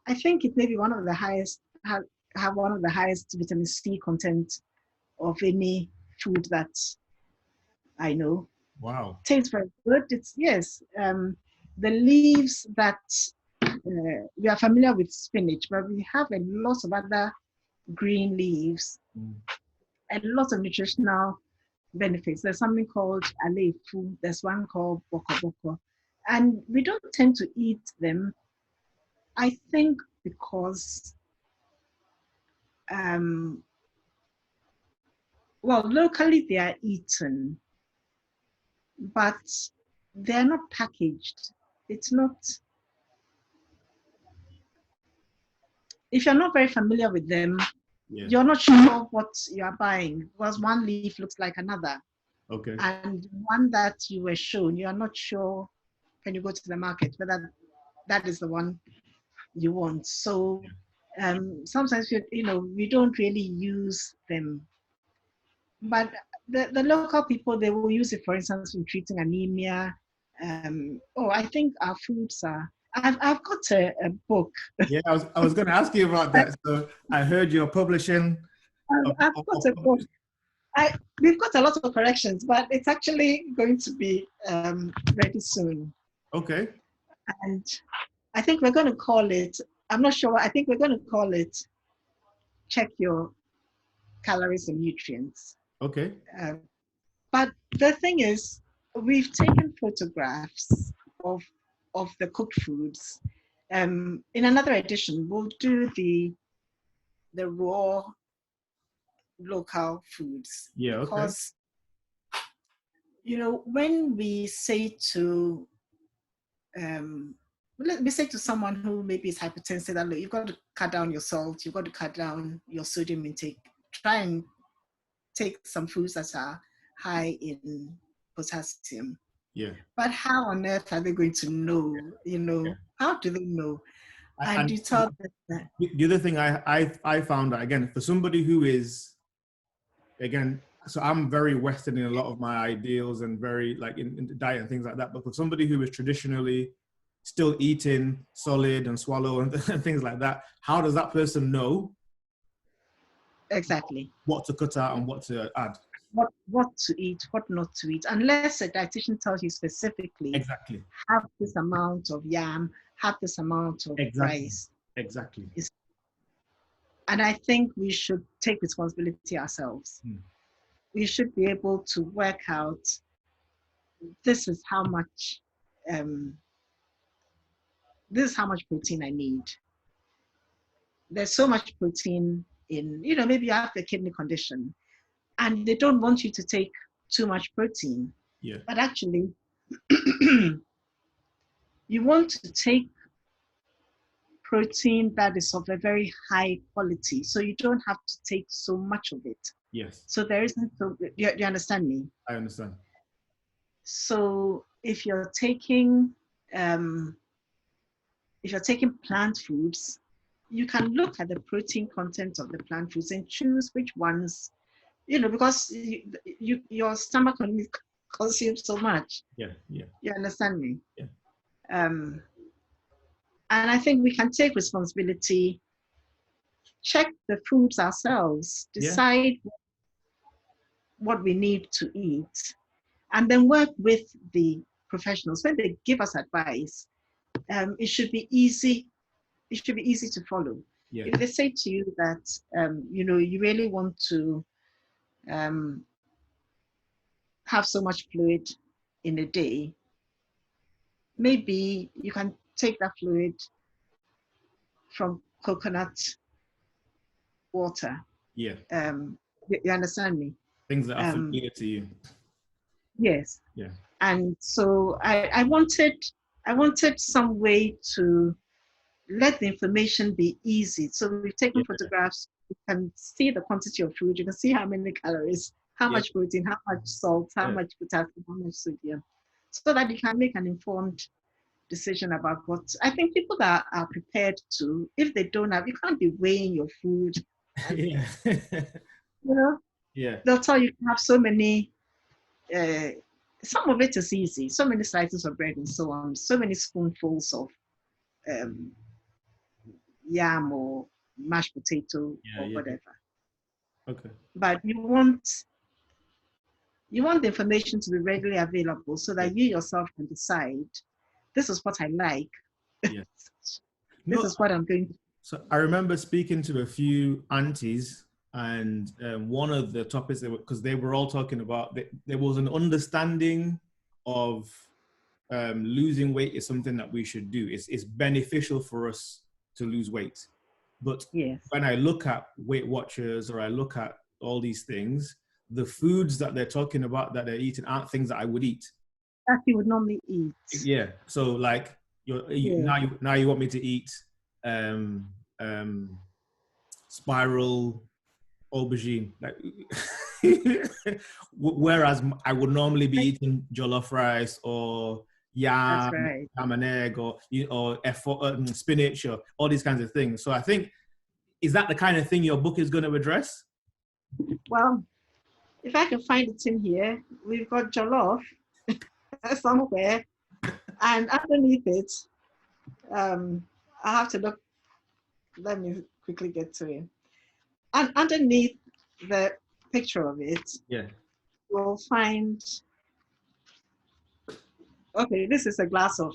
[SPEAKER 2] I think it may be one of the highest, have one of the highest vitamin C content of any food that I know.
[SPEAKER 1] Wow.
[SPEAKER 2] Tastes very good. It's, the leaves that, we are familiar with spinach, but we have a lot of other green leaves and lots of nutritional benefits. There's something called aleifu, there's one called boko boko. And we don't tend to eat them, I think, because, well, locally they are eaten, but they're not packaged. It's not, if you're not very familiar with them, you're not sure what you're buying, because one leaf looks like another.
[SPEAKER 1] Okay.
[SPEAKER 2] And one that you were shown, you are not sure when you go to the market whether that is the one you want. So sometimes we don't really use them. But the local people, they will use it, for instance, in treating anemia. I think our foods are. I've got a book.
[SPEAKER 1] Yeah, I was going to ask you about that. So I heard you're publishing.
[SPEAKER 2] I've got a book. We've got a lot of corrections, but it's actually going to be ready soon.
[SPEAKER 1] Okay.
[SPEAKER 2] And I think we're going to call it, I'm not sure, I think we're going to call it Check Your Calories and Nutrients.
[SPEAKER 1] Okay.
[SPEAKER 2] But the thing is, we've taken photographs of the cooked foods. In another edition, we'll do the raw local foods.
[SPEAKER 1] Yeah, okay.
[SPEAKER 2] Because, when we say to, let me say to someone who maybe is hypertensive, that, look, you've got to cut down your salt, you've got to cut down your sodium intake, try and take some foods that are high in potassium.
[SPEAKER 1] Yeah.
[SPEAKER 2] But how on earth are they going to know? How do they know? And you tell them that.
[SPEAKER 1] The other thing I found that, again, for somebody who is, again, so I'm very Western in a lot of my ideals and very like in diet and things like that. But for somebody who is traditionally still eating solid and swallow and things like that, how does that person know
[SPEAKER 2] exactly
[SPEAKER 1] what to cut out and what to add?
[SPEAKER 2] What to eat, what not to eat, unless a dietitian tells you specifically,
[SPEAKER 1] exactly,
[SPEAKER 2] have this amount of yam, have this amount of rice.
[SPEAKER 1] Exactly.
[SPEAKER 2] And I think we should take responsibility ourselves. We should be able to work out, this is how much protein I need. There's so much protein in, maybe you have the kidney condition and they don't want you to take too much protein.
[SPEAKER 1] Yeah.
[SPEAKER 2] But actually, you want to take protein that is of a very high quality, so you don't have to take so much of it.
[SPEAKER 1] Yes.
[SPEAKER 2] So there isn't, you understand me?
[SPEAKER 1] I understand.
[SPEAKER 2] So if you're taking plant foods, you can look at the protein content of the plant foods and choose which ones, because your stomach only consumes so much.
[SPEAKER 1] Yeah.
[SPEAKER 2] You understand me?
[SPEAKER 1] Yeah.
[SPEAKER 2] And I think we can take responsibility, check the foods ourselves, decide what we need to eat, and then work with the professionals. When they give us advice, it should be easy. It should be easy to follow. Yeah. If they say to you that, you really want to have so much fluid in a day, maybe you can take that fluid from coconut water.
[SPEAKER 1] Yeah.
[SPEAKER 2] You understand me?
[SPEAKER 1] Things that are familiar to you.
[SPEAKER 2] Yes.
[SPEAKER 1] Yeah.
[SPEAKER 2] And so I wanted some way to let the information be easy. So we've taken photographs. You can see the quantity of food. You can see how many calories, how much protein, how much salt, how much potassium, how much sodium, so that you can make an informed decision about what. I think people that are prepared to, if they don't have, you can't be weighing your food.
[SPEAKER 1] Yeah. Yeah.
[SPEAKER 2] They'll tell you can have so many. Some of it is easy. So many slices of bread and so on. So many spoonfuls of yam or mashed potato or whatever.
[SPEAKER 1] Okay.
[SPEAKER 2] But you want the information to be readily available so that you yourself can decide, this is what I like.
[SPEAKER 1] Yes.
[SPEAKER 2] This is what I'm going to.
[SPEAKER 1] So I remember speaking to a few aunties and one of the topics, because they were all talking about, there was an understanding of losing weight is something that we should do. It's beneficial for us to lose weight. But
[SPEAKER 2] Yes.
[SPEAKER 1] when I look at Weight Watchers or I look at all these things, the foods that they're talking about that they're eating aren't things that I would eat.
[SPEAKER 2] That you would normally eat.
[SPEAKER 1] Yeah. So like now you want me to eat spiral aubergine, like whereas I would normally be eating jollof rice or yam,
[SPEAKER 2] right.
[SPEAKER 1] Yam and egg, or spinach, or all these kinds of things. So I think, is that the kind of thing your book is going to address?
[SPEAKER 2] Well, if I can find it in here, we've got jollof somewhere, and underneath it, I have to look. Let me quickly get to it. And underneath the picture of it,
[SPEAKER 1] Yeah,
[SPEAKER 2] you'll find. Okay, this is a glass of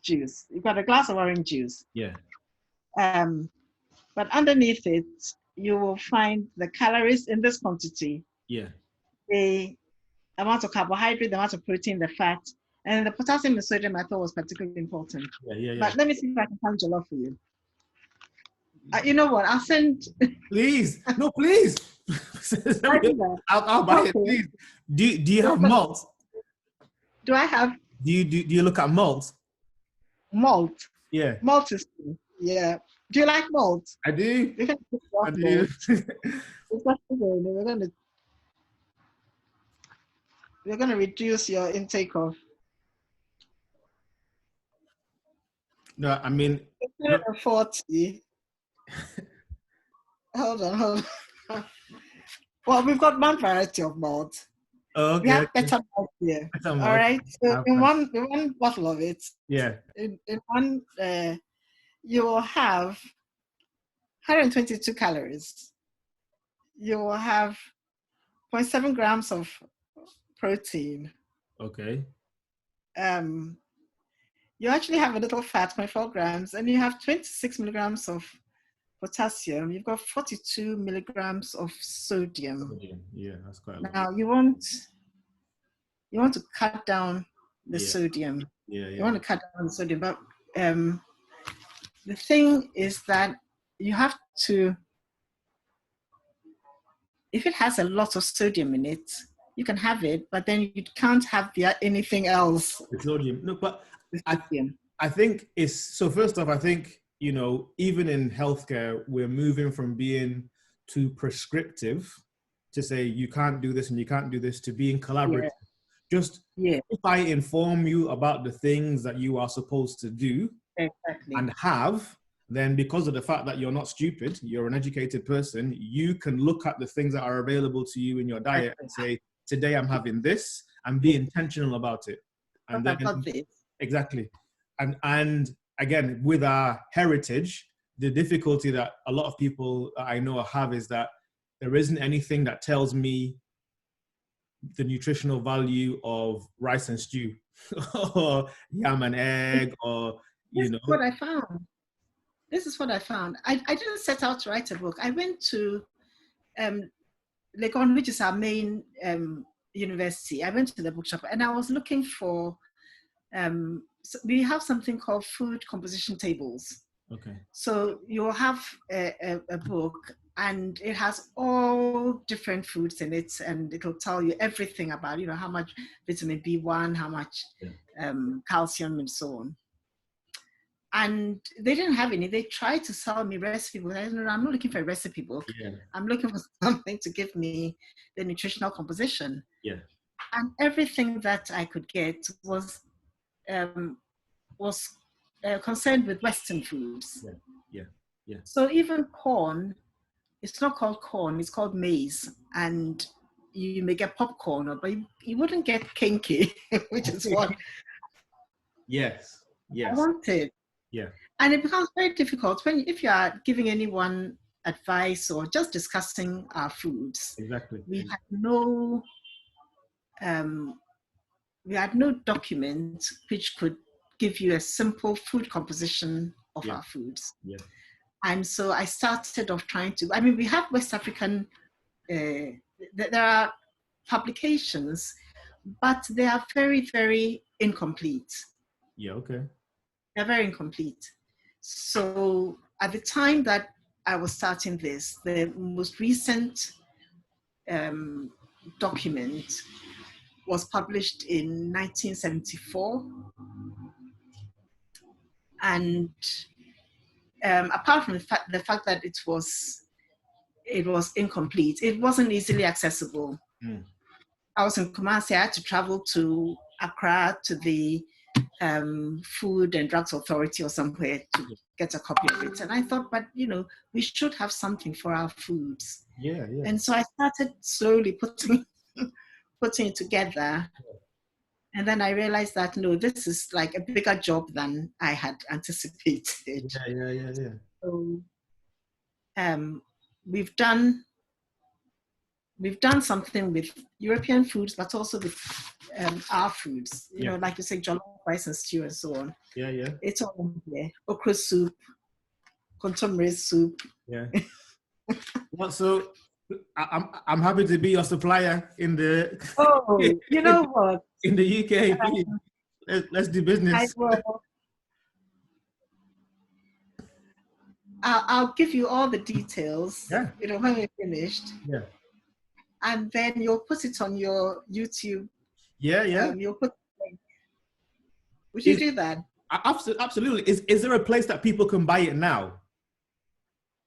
[SPEAKER 2] juice. You've got a glass of orange juice.
[SPEAKER 1] yeah.
[SPEAKER 2] But underneath it, you will find the calories in this quantity.
[SPEAKER 1] Yeah.
[SPEAKER 2] The amount of carbohydrate, the amount of protein, the fat, and the potassium and sodium I thought was particularly important.
[SPEAKER 1] Yeah.
[SPEAKER 2] But let me see if I can find jollof for you. You know what? I'll send.
[SPEAKER 1] Please, no, please. I'll buy it. Please. Do you have malt?
[SPEAKER 2] Do I have?
[SPEAKER 1] Do you look at malt?
[SPEAKER 2] Malt.
[SPEAKER 1] Yeah.
[SPEAKER 2] Malt is. Yeah. Do you like malt?
[SPEAKER 1] I do.
[SPEAKER 2] I do. We're going to reduce your intake of.
[SPEAKER 1] No, I mean.
[SPEAKER 2] 40. Hold on. Well, we've got one variety of malt.
[SPEAKER 1] Oh, okay.
[SPEAKER 2] We have better malt here. All right. So in one bottle of it,
[SPEAKER 1] yeah.
[SPEAKER 2] In one, you will have 122 calories. You will have 0.7 grams of protein.
[SPEAKER 1] Okay.
[SPEAKER 2] You actually have a little fat, 0.4 grams, and you have 26 milligrams of potassium. You've got 42 milligrams of sodium.
[SPEAKER 1] Yeah, that's quite a lot.
[SPEAKER 2] Now you want to cut down the sodium.
[SPEAKER 1] Yeah.
[SPEAKER 2] You want to cut down the sodium, but the thing is that you have to. If it has a lot of sodium in it, you can have it, but then you can't have anything else.
[SPEAKER 1] The sodium. No, but I think it's, so first off, I think, even in healthcare, we're moving from being too prescriptive to say you can't do this and you can't do this, to being collaborative. If I inform you about the things that you are supposed to do and have, then because of the fact that you're not stupid, you're an educated person, you can look at the things that are available to you in your diet and say, today I'm having this, and be intentional about it. And then, exactly. And again, with our heritage, the difficulty that a lot of people I know have is that there isn't anything that tells me the nutritional value of rice and stew or yam and egg, or,
[SPEAKER 2] This is what I found. This is what I found. I didn't set out to write a book. I went to Legon, which is our main university. I went to the bookshop and I was looking for, so we have something called food composition tables.
[SPEAKER 1] Okay.
[SPEAKER 2] So you'll have a book and it has all different foods in it, and it'll tell you everything about, how much vitamin B1, how much calcium, and so on. And they didn't have any. They tried to sell me recipe books. I said, no, I'm not looking for a recipe book. Yeah. I'm looking for something to give me the nutritional composition.
[SPEAKER 1] Yeah.
[SPEAKER 2] And everything that I could get was concerned with Western foods.
[SPEAKER 1] Yeah.
[SPEAKER 2] So even corn, it's not called corn, it's called maize. And you may get popcorn, but you wouldn't get kinky, which is what
[SPEAKER 1] Yes.
[SPEAKER 2] I wanted.
[SPEAKER 1] Yeah.
[SPEAKER 2] And it becomes very difficult if you are giving anyone advice or just discussing our foods.
[SPEAKER 1] Exactly.
[SPEAKER 2] We had no document which could give you a simple food composition of our foods.
[SPEAKER 1] Yeah.
[SPEAKER 2] And so I started off trying to, I mean, we have West African, there are publications, but they are very, very incomplete.
[SPEAKER 1] Yeah, okay.
[SPEAKER 2] They're very incomplete. So at the time that I was starting this, the most recent document was published in 1974. And apart from the fact that it was incomplete, it wasn't easily accessible.
[SPEAKER 1] Mm.
[SPEAKER 2] I was in Kumasi. I had to travel to Accra to the Food and Drugs Authority or somewhere to get a copy of it. And I thought, but we should have something for our foods.
[SPEAKER 1] Yeah, yeah.
[SPEAKER 2] And so I started slowly putting it together. And then I realized that, no, this is like a bigger job than I had anticipated.
[SPEAKER 1] Yeah.
[SPEAKER 2] So we've done something with European foods, but also with our foods. Like you say, jollof rice and stew and so on.
[SPEAKER 1] Yeah.
[SPEAKER 2] It's all in there. Okra soup, contemporary soup.
[SPEAKER 1] Yeah. Well, so I'm happy to be your supplier in the.
[SPEAKER 2] Oh, you know what?
[SPEAKER 1] In the UK, please. Let's do business.
[SPEAKER 2] I will. I'll give you all the details.
[SPEAKER 1] Yeah.
[SPEAKER 2] When we're finished.
[SPEAKER 1] Yeah.
[SPEAKER 2] And then you'll put it on your YouTube.
[SPEAKER 1] Yeah.
[SPEAKER 2] You'll put. Would you do that?
[SPEAKER 1] Absolutely. Is there a place that people can buy it now?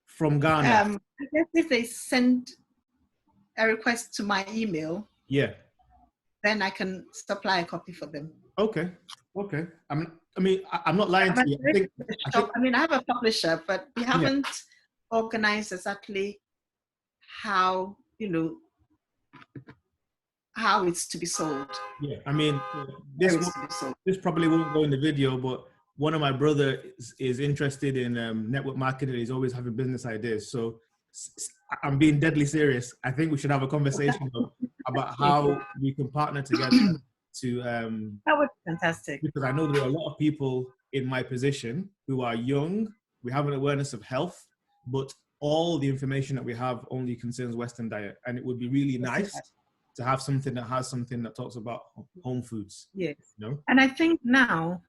[SPEAKER 1] From Ghana?
[SPEAKER 2] I guess if they send a request to my email.
[SPEAKER 1] Yeah.
[SPEAKER 2] Then I can supply a copy for them.
[SPEAKER 1] Okay. I'm not lying to you.
[SPEAKER 2] I have a publisher, but we haven't organized exactly how it's to be sold.
[SPEAKER 1] Yeah, this probably won't go in the video, but one of my brother is interested in network marketing. He's always having business ideas. So I'm being deadly serious. I think we should have a conversation about how we can partner together to.
[SPEAKER 2] That would be fantastic.
[SPEAKER 1] Because I know there are a lot of people in my position who are young. We have an awareness of health, but all the information that we have only concerns Western diet. And it would be really nice to have something that talks about home foods.
[SPEAKER 2] Yes. And I think now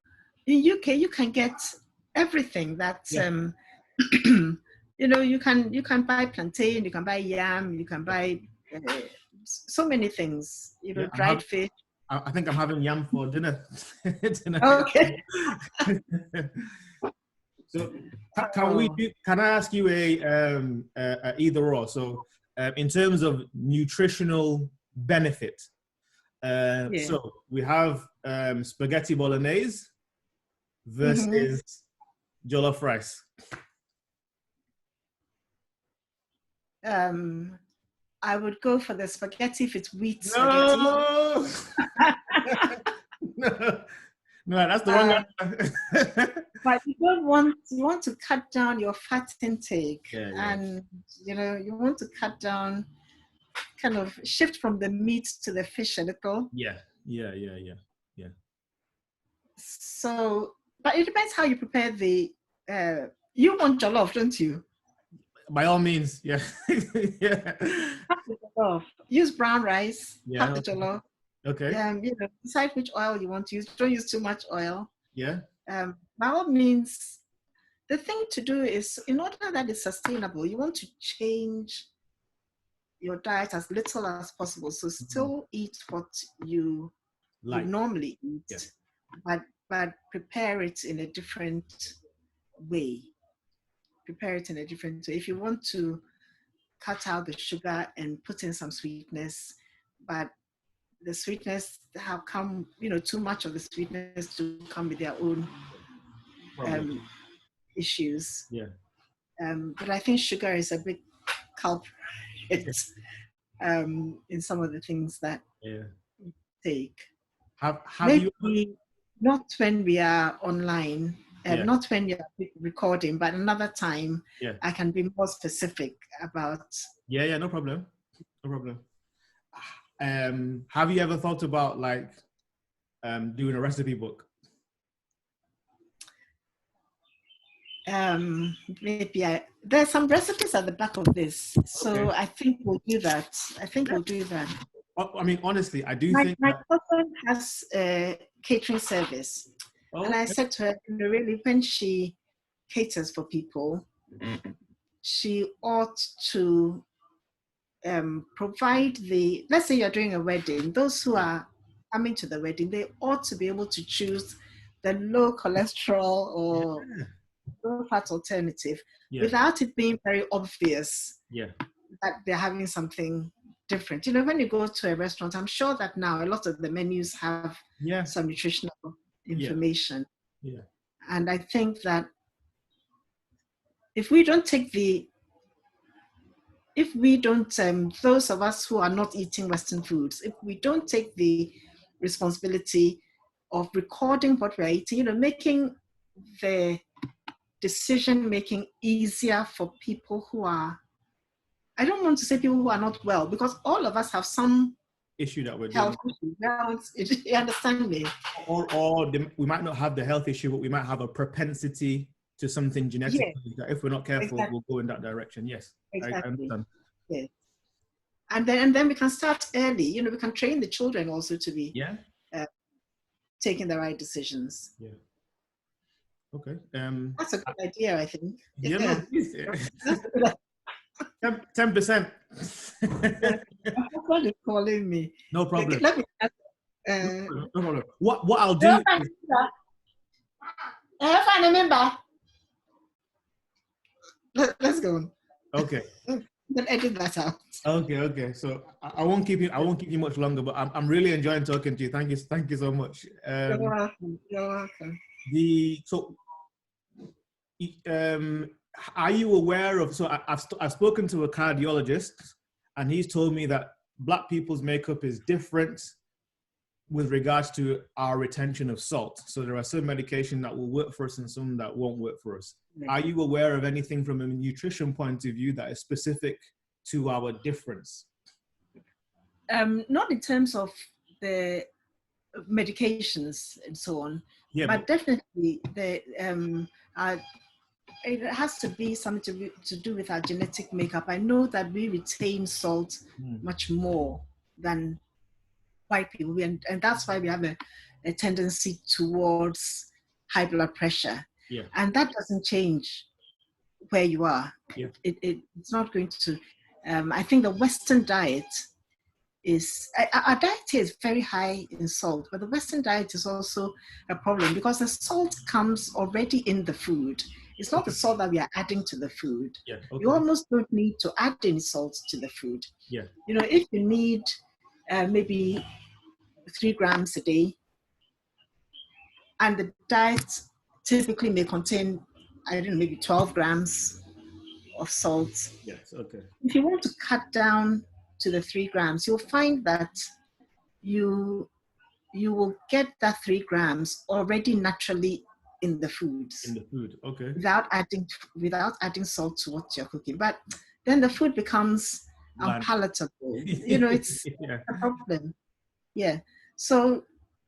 [SPEAKER 2] in UK you can get everything that you can buy plantain, you can buy yam, you can buy so many things. Dried fish.
[SPEAKER 1] I think I'm having yam for dinner.
[SPEAKER 2] Okay.
[SPEAKER 1] So can I ask you a either or? So in terms of nutritional benefit, so we have spaghetti bolognese versus jollof rice.
[SPEAKER 2] I would go for the spaghetti if it's wheat spaghetti.
[SPEAKER 1] No, that's the wrong answer.
[SPEAKER 2] But you want to cut down your fat intake, and you want to cut down, kind of shift from the meat to the fish a little.
[SPEAKER 1] Yeah.
[SPEAKER 2] So, but it depends how you prepare the. You want jollof, don't you?
[SPEAKER 1] By all means, yeah. Yeah.
[SPEAKER 2] Have the jollof. Use brown rice.
[SPEAKER 1] Yeah.
[SPEAKER 2] Have the jollof.
[SPEAKER 1] Okay.
[SPEAKER 2] Decide which oil you want to use. Don't use too much oil.
[SPEAKER 1] Yeah.
[SPEAKER 2] By all means, the thing to do is, in order that it's sustainable, you want to change your diet as little as possible. So still eat what you normally eat, but prepare it in a different way. If you want to cut out the sugar and put in some sweetness, but the sweetness have come, too much of the sweetness to come with their own issues.
[SPEAKER 1] Yeah.
[SPEAKER 2] But I think sugar is a big culprit in some of the things that we take.
[SPEAKER 1] Have
[SPEAKER 2] Maybe not when we are online, not when you're recording, but another time I can be more specific about.
[SPEAKER 1] Yeah, no problem. Have you ever thought about doing a recipe book?
[SPEAKER 2] maybe there's some recipes at the back of this, so
[SPEAKER 1] Okay.
[SPEAKER 2] I think we'll do that.
[SPEAKER 1] Yeah.
[SPEAKER 2] We'll do that.
[SPEAKER 1] I mean, honestly, I do
[SPEAKER 2] My
[SPEAKER 1] think
[SPEAKER 2] my
[SPEAKER 1] that.
[SPEAKER 2] cousin has a catering service, and
[SPEAKER 1] Oh,
[SPEAKER 2] I said to her, really, when she caters for people, she ought to provide let's say you're doing a wedding, those who are coming to the wedding, they ought to be able to choose the low cholesterol or
[SPEAKER 1] yeah,
[SPEAKER 2] low fat alternative
[SPEAKER 1] yeah,
[SPEAKER 2] without it being very obvious
[SPEAKER 1] yeah,
[SPEAKER 2] that they're having something different. When you go to a restaurant, I'm sure that now a lot of the menus have
[SPEAKER 1] yeah,
[SPEAKER 2] some nutritional
[SPEAKER 1] yeah,
[SPEAKER 2] information.
[SPEAKER 1] yeah,
[SPEAKER 2] And I think that if we don't take those of us who are not eating Western foods, if we don't take the responsibility of recording what we're eating, making the decision making easier for people who are, I don't want to say people who are not well, because all of us have some
[SPEAKER 1] issue that we're
[SPEAKER 2] health
[SPEAKER 1] dealing
[SPEAKER 2] issues. You understand me?
[SPEAKER 1] we might not have the health issue, but we might have a propensity to something
[SPEAKER 2] Yes,
[SPEAKER 1] genetically that if we're not careful,
[SPEAKER 2] exactly.
[SPEAKER 1] we'll go in that direction. Yes, I
[SPEAKER 2] Exactly.
[SPEAKER 1] understand.
[SPEAKER 2] Yes. And then we can start early. We can train the children also to be
[SPEAKER 1] Yeah,
[SPEAKER 2] taking the right decisions.
[SPEAKER 1] yeah. Okay.
[SPEAKER 2] That's a good idea, I think.
[SPEAKER 1] Yeah,
[SPEAKER 2] Yeah.
[SPEAKER 1] no, please.
[SPEAKER 2] That's a good idea.
[SPEAKER 1] 10%.
[SPEAKER 2] My husband is calling me.
[SPEAKER 1] No problem.
[SPEAKER 2] Let me ask,
[SPEAKER 1] No problem. What I'll do is,
[SPEAKER 2] find a member. Let's go on.
[SPEAKER 1] okay.
[SPEAKER 2] Then edit that out.
[SPEAKER 1] Okay. So I won't keep you. I won't keep you much longer. But I'm really enjoying talking to you. Thank you so much.
[SPEAKER 2] You're welcome. You're welcome.
[SPEAKER 1] Um, are you aware of? So I've spoken to a cardiologist, and he's told me that Black people's makeup is different with regards to our retention of salt. So there are some medication that will work for us and some that won't work for us. Are you aware of anything from a nutrition point of view that is specific to our difference?
[SPEAKER 2] Not in terms of the medications and so on,
[SPEAKER 1] Yeah,
[SPEAKER 2] but definitely it has to be something to do with our genetic makeup. I know that we retain salt much more than white people, and that's why we have a tendency towards high blood pressure.
[SPEAKER 1] Yeah.
[SPEAKER 2] And that doesn't change where you are.
[SPEAKER 1] Yeah.
[SPEAKER 2] It's not going to. I think the Western diet is, our diet here is very high in salt, but the Western diet is also a problem because the salt comes already in the food. It's not the salt that we are adding to the food.
[SPEAKER 1] Yeah. Okay.
[SPEAKER 2] You almost don't need to add any salt to the food.
[SPEAKER 1] Yeah.
[SPEAKER 2] If you need maybe 3 grams a day, and the diet typically may contain, I don't know, maybe 12 grams of salt.
[SPEAKER 1] Yes. Okay.
[SPEAKER 2] If you want to cut down to the 3 grams, you'll find that you will get that 3 grams already naturally in the foods.
[SPEAKER 1] In the food, okay.
[SPEAKER 2] Without adding salt to what you're cooking. But then the food becomes unpalatable. It's
[SPEAKER 1] yeah.
[SPEAKER 2] a problem. Yeah. So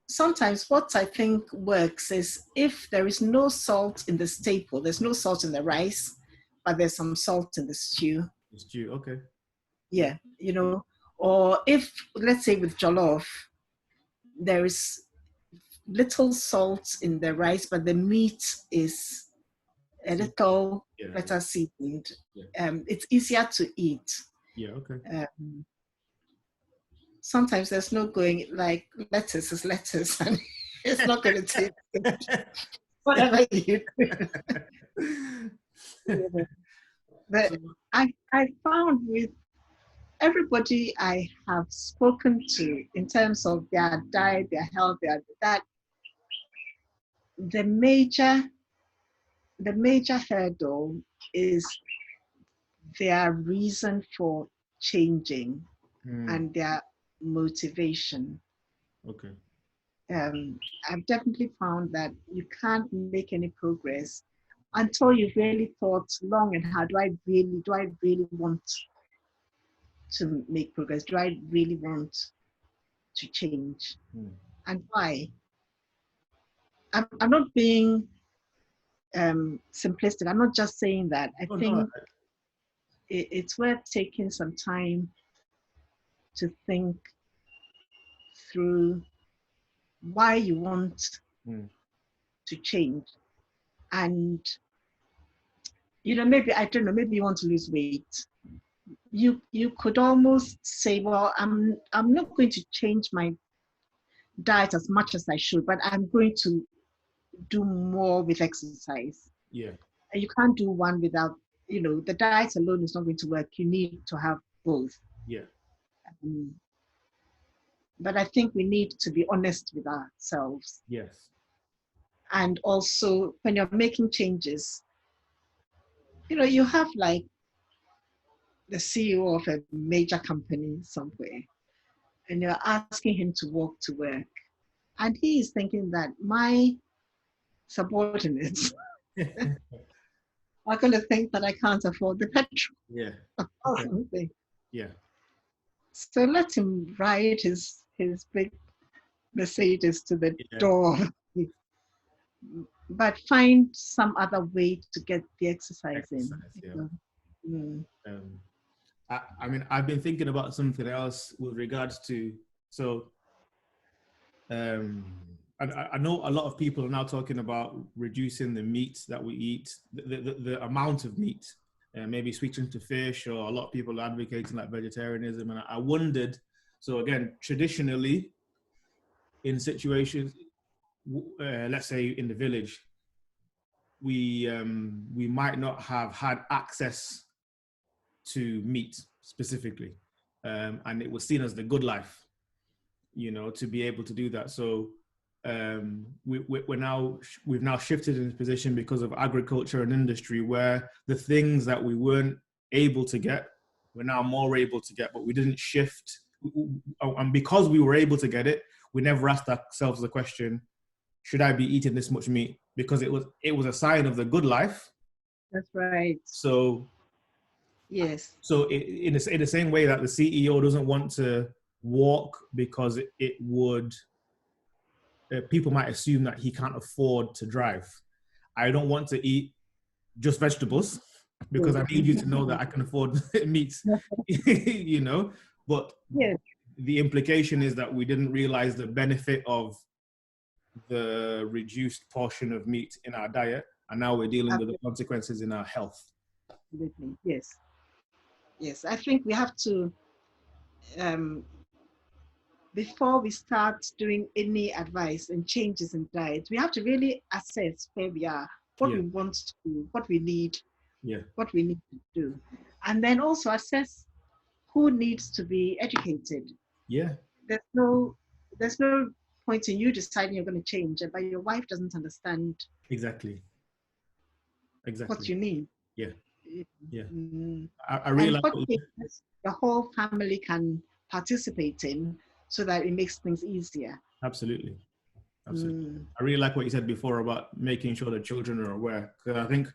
[SPEAKER 2] sometimes what I think works is if there is no salt in the staple, there's no salt in the rice, but there's some salt in the stew.
[SPEAKER 1] The stew, okay.
[SPEAKER 2] Yeah, or if, let's say with jollof, there is little salt in the rice, but the meat is a little better seasoned. Yeah. It's easier to eat.
[SPEAKER 1] Yeah, okay.
[SPEAKER 2] Sometimes there's no going, like lettuce is lettuce and it's not going to taste good. Whatever you do. But I found with everybody I have spoken to in terms of their diet, their health, that the major hurdle is their reason for changing and their motivation.
[SPEAKER 1] Okay.
[SPEAKER 2] I've definitely found that you can't make any progress until you've really thought long and hard. Do I really want to make progress? Do I really want to change? And why? I'm not being simplistic. I'm not just saying that. I
[SPEAKER 1] Oh, no.
[SPEAKER 2] think it's worth taking some time to think through why you want to change. And, maybe, I don't know, maybe you want to lose weight. You could almost say, well, I'm not going to change my diet as much as I should, but I'm going to do more with exercise.
[SPEAKER 1] Yeah.
[SPEAKER 2] And you can't do one without, the diet alone is not going to work. You need to have both.
[SPEAKER 1] Yeah.
[SPEAKER 2] But I think we need to be honest with ourselves.
[SPEAKER 1] Yes.
[SPEAKER 2] And also, when you're making changes, you have like the CEO of a major company somewhere, and you're asking him to walk to work. And he is thinking that my subordinates are going to think that I can't afford the petrol.
[SPEAKER 1] Yeah.
[SPEAKER 2] Or something.
[SPEAKER 1] Yeah.
[SPEAKER 2] So let him ride his big Mercedes to the door. But find some other way to get the exercise in.
[SPEAKER 1] Yeah. I mean, I've been thinking about something else with regards to, I know a lot of people are now talking about reducing the meat that we eat, the amount of meat, maybe switching to fish, or a lot of people are advocating like vegetarianism. And I wondered, so again, traditionally in situations, let's say in the village, we might not have had access to meat specifically, and it was seen as the good life, to be able to do that. So we've now shifted in a position because of agriculture and industry, where the things that we weren't able to get, we're now more able to get, but we didn't shift. And because we were able to get it, we never asked ourselves the question, should I be eating this much meat? Because it was a sign of the good life.
[SPEAKER 2] That's right.
[SPEAKER 1] So
[SPEAKER 2] yes.
[SPEAKER 1] So in the same way that the CEO doesn't want to walk because it would, people might assume that he can't afford to drive. I don't want to eat just vegetables because I need you to know that I can afford meat, But the implication is that we didn't realize the benefit of the reduced portion of meat in our diet, and now we're dealing with the consequences in our health.
[SPEAKER 2] Absolutely. Yes, I think we have to, before we start doing any advice and changes in diet, we have to really assess where we are, what we want to do, what we need, what we need to do. And then also assess who needs to be educated.
[SPEAKER 1] Yeah.
[SPEAKER 2] There's no point in you deciding you're going to change it, but your wife doesn't understand
[SPEAKER 1] exactly
[SPEAKER 2] what you need.
[SPEAKER 1] Yeah.
[SPEAKER 2] I really like what the whole family can participate in, so that it makes things easier.
[SPEAKER 1] Absolutely. I really like what you said before about making sure that children are aware, because I think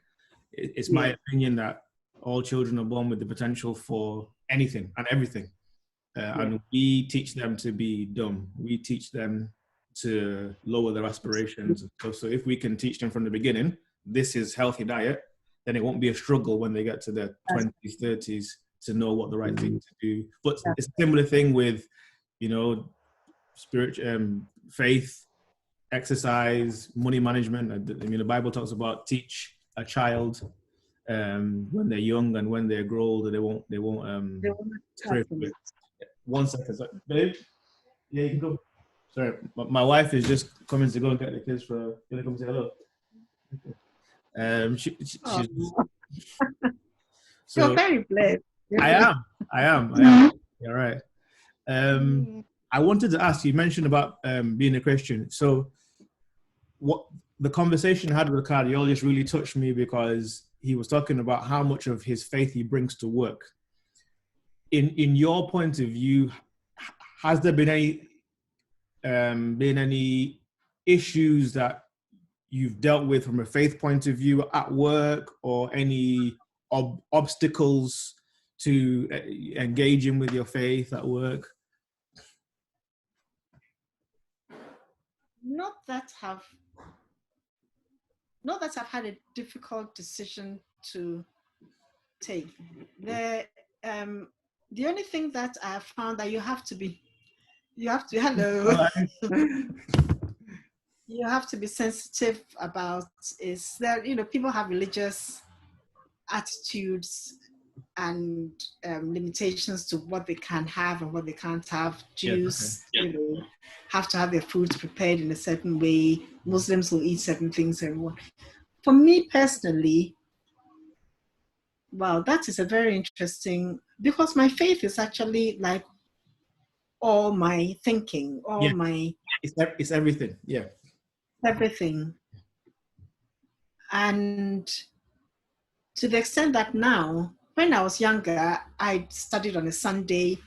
[SPEAKER 1] it's my opinion that all children are born with the potential for anything and everything. And we teach them to be dumb. We teach them to lower their aspirations. So if we can teach them from the beginning, this is healthy diet, then it won't be a struggle when they get to their 20s, 30s to know what the right thing to do. But it's a similar thing with, spiritual, faith, exercise, money management. I mean, the Bible talks about teach a child when they're young, and when they grow older, they won't stray from it. 1 second, sorry. Babe. Yeah, you can go. Sorry, my wife is just coming to go and get the kids for. Gonna come say hello. She's. So
[SPEAKER 2] you're very blessed.
[SPEAKER 1] I am. You're right. I wanted to ask you. You mentioned about being a Christian. So, what the conversation I had with the cardiologist really touched me, because he was talking about how much of his faith he brings to work. In your point of view, has there been any issues that you've dealt with from a faith point of view at work, or any obstacles to engaging with your faith at work?
[SPEAKER 2] Not that have not that I've had a difficult decision to take. The only thing that I have found that hello, you have to be sensitive about is that, people have religious attitudes and limitations to what they can have and what they can't have.
[SPEAKER 1] Yes, okay.
[SPEAKER 2] Jews, have to have their food prepared in a certain way. Muslims will eat certain things and what. For me personally, wow, that is a very interesting, because my faith is actually like all my thinking, all my...
[SPEAKER 1] It's everything, yeah.
[SPEAKER 2] Everything. And to the extent that now, when I was younger, I studied on a Sunday,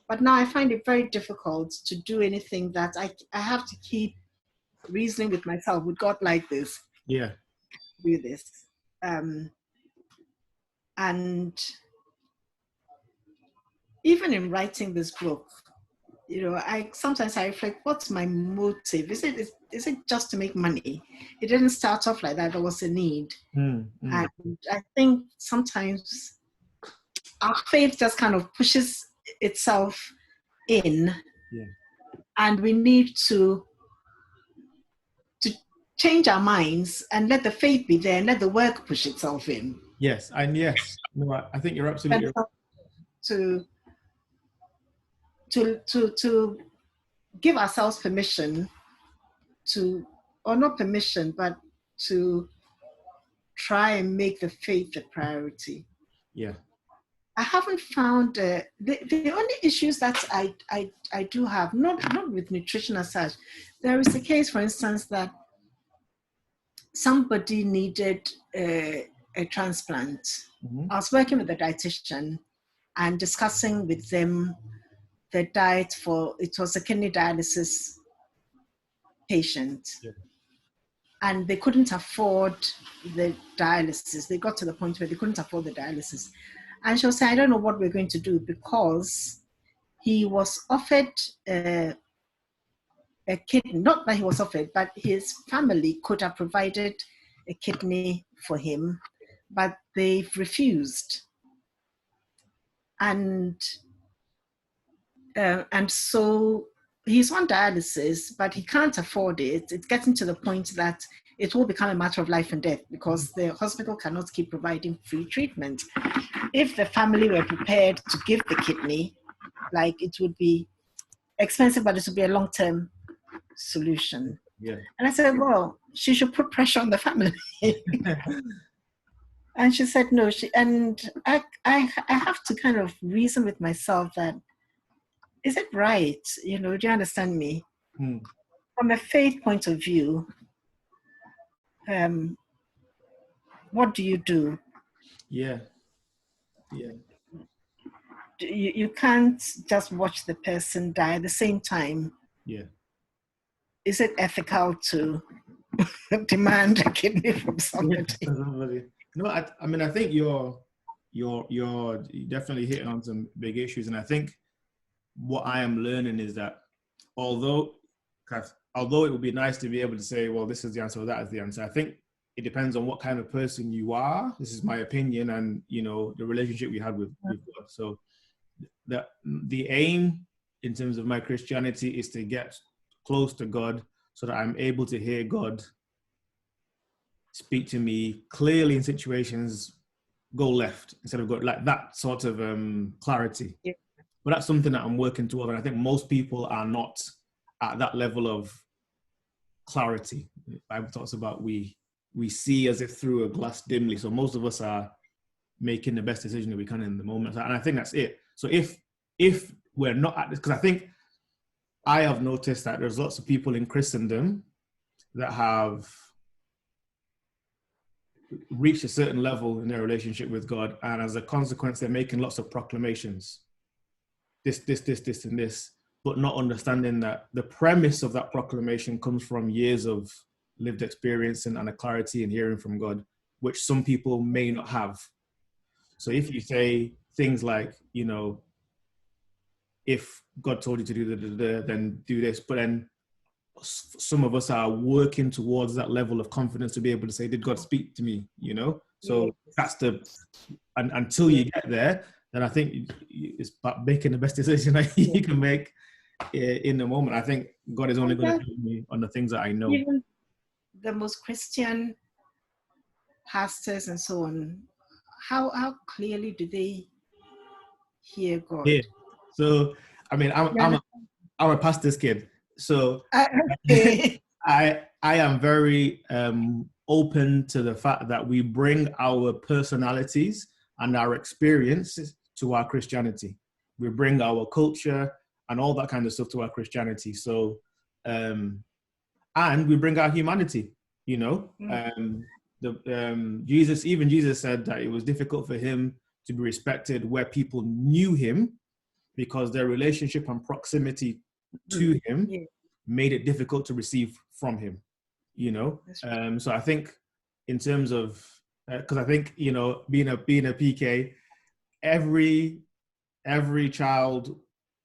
[SPEAKER 2] but now I find it very difficult to do anything that I have to keep reasoning with myself. Would God like this?
[SPEAKER 1] Yeah.
[SPEAKER 2] Do this. And even in writing this book, sometimes I reflect, what's my motive? Is it just to make money? It didn't start off like that. There was a need. And I think sometimes our faith just kind of pushes itself in, and we need to change our minds and let the faith be there and let the work push itself in.
[SPEAKER 1] Yes, and yes, no, I think you're absolutely right.
[SPEAKER 2] To give ourselves permission to, or not permission, but to try and make the faith a priority.
[SPEAKER 1] Yeah.
[SPEAKER 2] I haven't found the only issues that I do have, not with nutrition as such. There is a case, for instance, that somebody needed a transplant. I was working with a dietitian and discussing with them the diet it was a kidney dialysis patient.
[SPEAKER 1] Yeah.
[SPEAKER 2] And they couldn't afford the dialysis. They got to the point where they couldn't afford the dialysis. And she was saying, I don't know what we're going to do, because he was offered a kidney, not that he was offered, but his family could have provided a kidney for him, but they've refused. And so he's on dialysis, but he can't afford it. It's getting to the point that it will become a matter of life and death, because the hospital cannot keep providing free treatment. If the family were prepared to give the kidney, like, it would be expensive, but it would be a long-term solution.
[SPEAKER 1] Yeah.
[SPEAKER 2] And I said, well, she should put pressure on the family. And she said no. I have to kind of reason with myself that, is it right? Do you understand me? From a faith point of view, what do you do?
[SPEAKER 1] Yeah.
[SPEAKER 2] You can't just watch the person die at the same time.
[SPEAKER 1] Yeah.
[SPEAKER 2] Is it ethical to demand a kidney from somebody?
[SPEAKER 1] No, I mean, I think you're definitely hitting on some big issues, and I think what I am learning is that although it would be nice to be able to say, well, this is the answer or that is the answer, I think it depends on what kind of person you are. This is my opinion, and the relationship we had with God. So the aim in terms of my Christianity is to get close to God, so that I'm able to hear God speak to me clearly in situations, go left instead of go, like that sort of clarity. Yeah. But that's something that I'm working toward, and I think most people are not at that level of clarity. The Bible talks about we see as if through a glass dimly. So most of us are making the best decision that we can in the moment, and I think that's it. So if we're not at this, because I think I have noticed that there's lots of people in Christendom that have reached a certain level in their relationship with God, and as a consequence, they're making lots of proclamations. This, and this, but not understanding that the premise of that proclamation comes from years of lived experience and a clarity and hearing from God, which some people may not have. So if you say things like, if God told you to do then do this, but then some of us are working towards that level of confidence to be able to say, did God speak to me? You know, so that's and until you get there, then I think it's about making the best decision that you can make in the moment. I think God is only going to help me on the things that I know.
[SPEAKER 2] Even the most Christian pastors and so on, how clearly do they hear God?
[SPEAKER 1] Yeah. So, I mean, I'm a pastor's kid, so
[SPEAKER 2] Okay.
[SPEAKER 1] I am very open to the fact that we bring our personalities and our experiences to our Christianity. We bring our culture and all that kind of stuff to our Christianity. So, and we bring our humanity. You know, Jesus said that it was difficult for him to be respected where people knew him, because their relationship and proximity to him made it difficult to receive from him, you know. So I think in terms of, because I think, you know, being a PK, every child,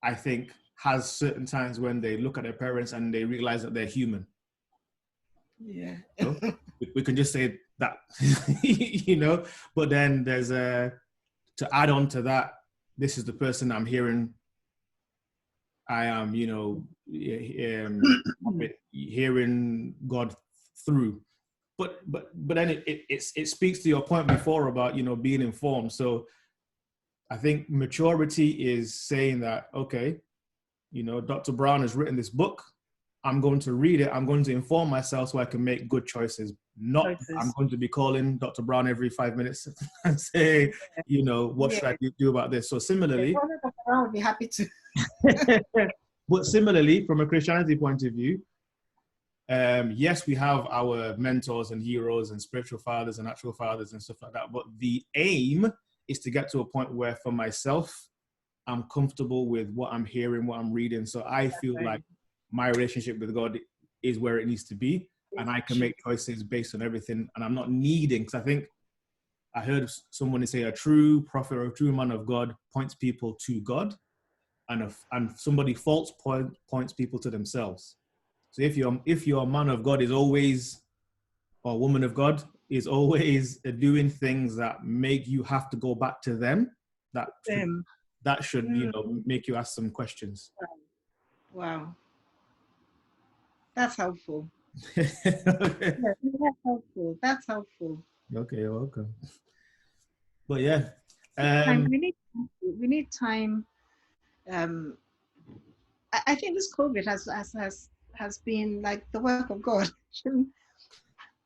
[SPEAKER 1] I think, has certain times when they look at their parents and they realize that they're human.
[SPEAKER 2] Yeah.
[SPEAKER 1] You know? we can just say that, you know, but then there's to add on to that, this is the person I'm hearing. I am, you know, hearing God through. But then it speaks to your point before about, you know, being informed. So I think maturity is saying that, okay, you know, Dr. Brown has written this book. I'm going to read it. I'm going to inform myself so I can make good choices. I'm going to be calling Dr. Brown every 5 minutes and say, you know, what should I do about this? So similarly,
[SPEAKER 2] Dr. Brown would be happy to.
[SPEAKER 1] But similarly, from a Christianity point of view, yes, we have our mentors and heroes and spiritual fathers and natural fathers and stuff like that. But the aim is to get to a point where, for myself, I'm comfortable with what I'm hearing, what I'm reading. So I feel like my relationship with God is where it needs to be. And I can make choices based on everything. And I'm not needing, because I think I heard someone say a true prophet or a true man of God points people to God. And somebody false points people to themselves. So if your man of God is always, or woman of God is always doing things that make you have to go back to them, that should you know, make you ask some questions.
[SPEAKER 2] Wow, that's helpful.
[SPEAKER 1] Okay.
[SPEAKER 2] That's helpful. That's helpful.
[SPEAKER 1] Okay, you're welcome. But yeah,
[SPEAKER 2] we need time. I think this COVID has been like the work of God.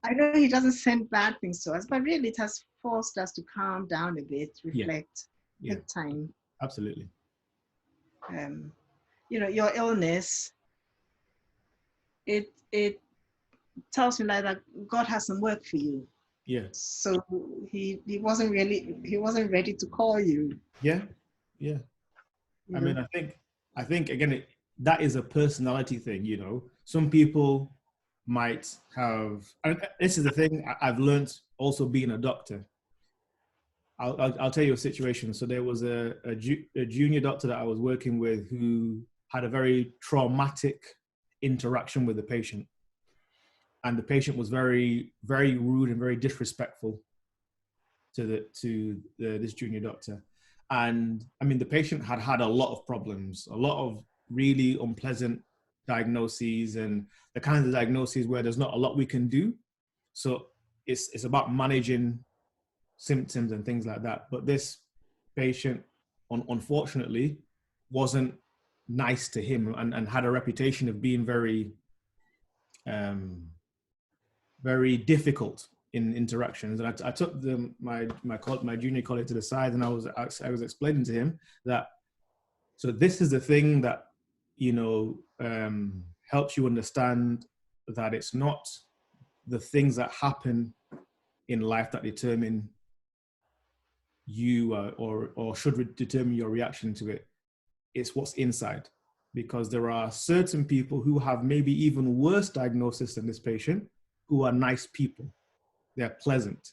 [SPEAKER 2] I know He doesn't send bad things to us, but really it has forced us to calm down a bit, reflect, take time.
[SPEAKER 1] Absolutely.
[SPEAKER 2] You know, your illness, it tells me like that God has some work for you.
[SPEAKER 1] Yeah.
[SPEAKER 2] So he wasn't ready to call you.
[SPEAKER 1] Yeah. Yeah. I mean, I think again, that is a personality thing, you know. Some people might have, and this is the thing I've learned also being a doctor. I'll tell you a situation. So there was a junior doctor that I was working with who had a very traumatic interaction with the patient. And the patient was very, very rude and very disrespectful to this junior doctor. And I mean, the patient had a lot of problems, a lot of really unpleasant diagnoses, and the kinds of diagnoses where there's not a lot we can do. So it's about managing symptoms and things like that. But this patient, unfortunately, wasn't nice to him and had a reputation of being very, very difficult in interactions. And I took my junior colleague to the side, and I was explaining to him that, so this is the thing that, you know, helps you understand that it's not the things that happen in life that determine you or should determine your reaction to it. It's what's inside, because there are certain people who have maybe even worse diagnosis than this patient, who are nice people. They're pleasant,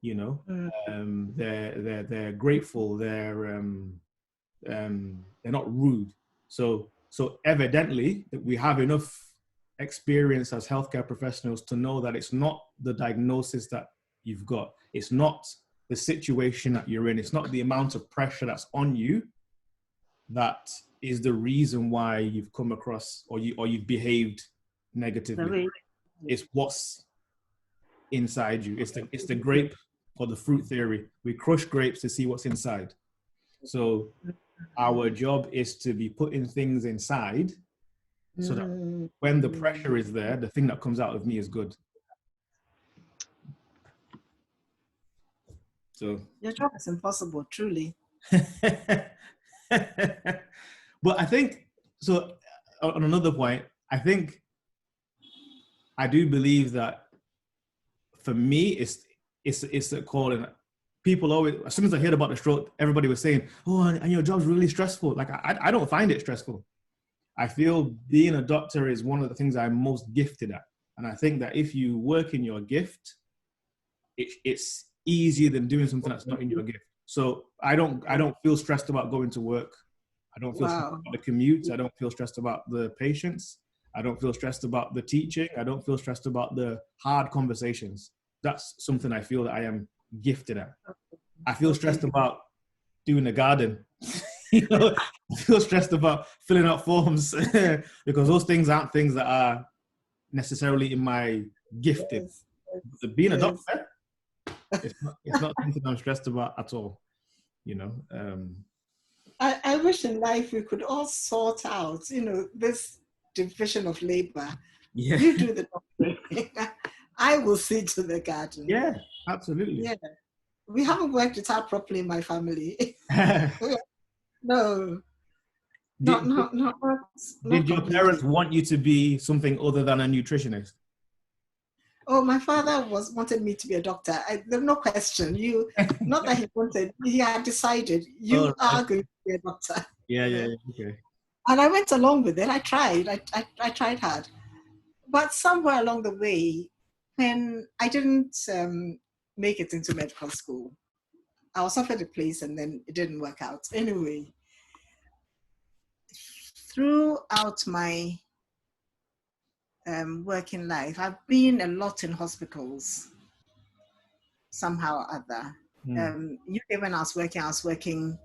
[SPEAKER 1] you know. They're grateful. They're not rude. So evidently we have enough experience as healthcare professionals to know that it's not the diagnosis that you've got. It's not the situation that you're in. It's not the amount of pressure that's on you that is the reason why you've come across or you've behaved negatively. It's what's inside you. It's the grape or the fruit theory. We crush grapes to see what's inside. So our job is to be putting things inside so that when the pressure is there, the thing that comes out of me is good. So
[SPEAKER 2] your job is impossible, truly.
[SPEAKER 1] But I think, so on another point, I think I do believe that for me, it's a calling. People always, as soon as I heard about the stroke, everybody was saying, oh, and your job's really stressful. Like, I don't find it stressful. I feel being a doctor is one of the things I'm most gifted at. And I think that if you work in your gift, it's easier than doing something that's not in your gift. So I don't feel stressed about going to work. I don't feel stressed about the commute. I don't feel stressed about the patients. I don't feel stressed about the teaching. I don't feel stressed about the hard conversations. That's something I feel that I am gifted at. I feel stressed about doing the garden. You know, I feel stressed about filling out forms because those things aren't things that are necessarily in my gifted. But being a doctor, it's not something I'm stressed about at all. You know.
[SPEAKER 2] I wish in life we could all sort out, this division of labor.
[SPEAKER 1] Yeah.
[SPEAKER 2] You do the doctoring. I will see to the garden.
[SPEAKER 1] Yeah, absolutely.
[SPEAKER 2] Yeah. We haven't worked it out properly in my family. No.
[SPEAKER 1] Did your parents want you to be something other than a nutritionist?
[SPEAKER 2] Oh, my father wanted me to be a doctor. There's no question. Not that he wanted, he had decided you are going to be a doctor.
[SPEAKER 1] Yeah, okay.
[SPEAKER 2] And I went along with it. I tried. I tried hard. But somewhere along the way, when I didn't make it into medical school, I was offered a place and then it didn't work out. Anyway, throughout my working life, I've been a lot in hospitals, somehow or other. UK, when I was working,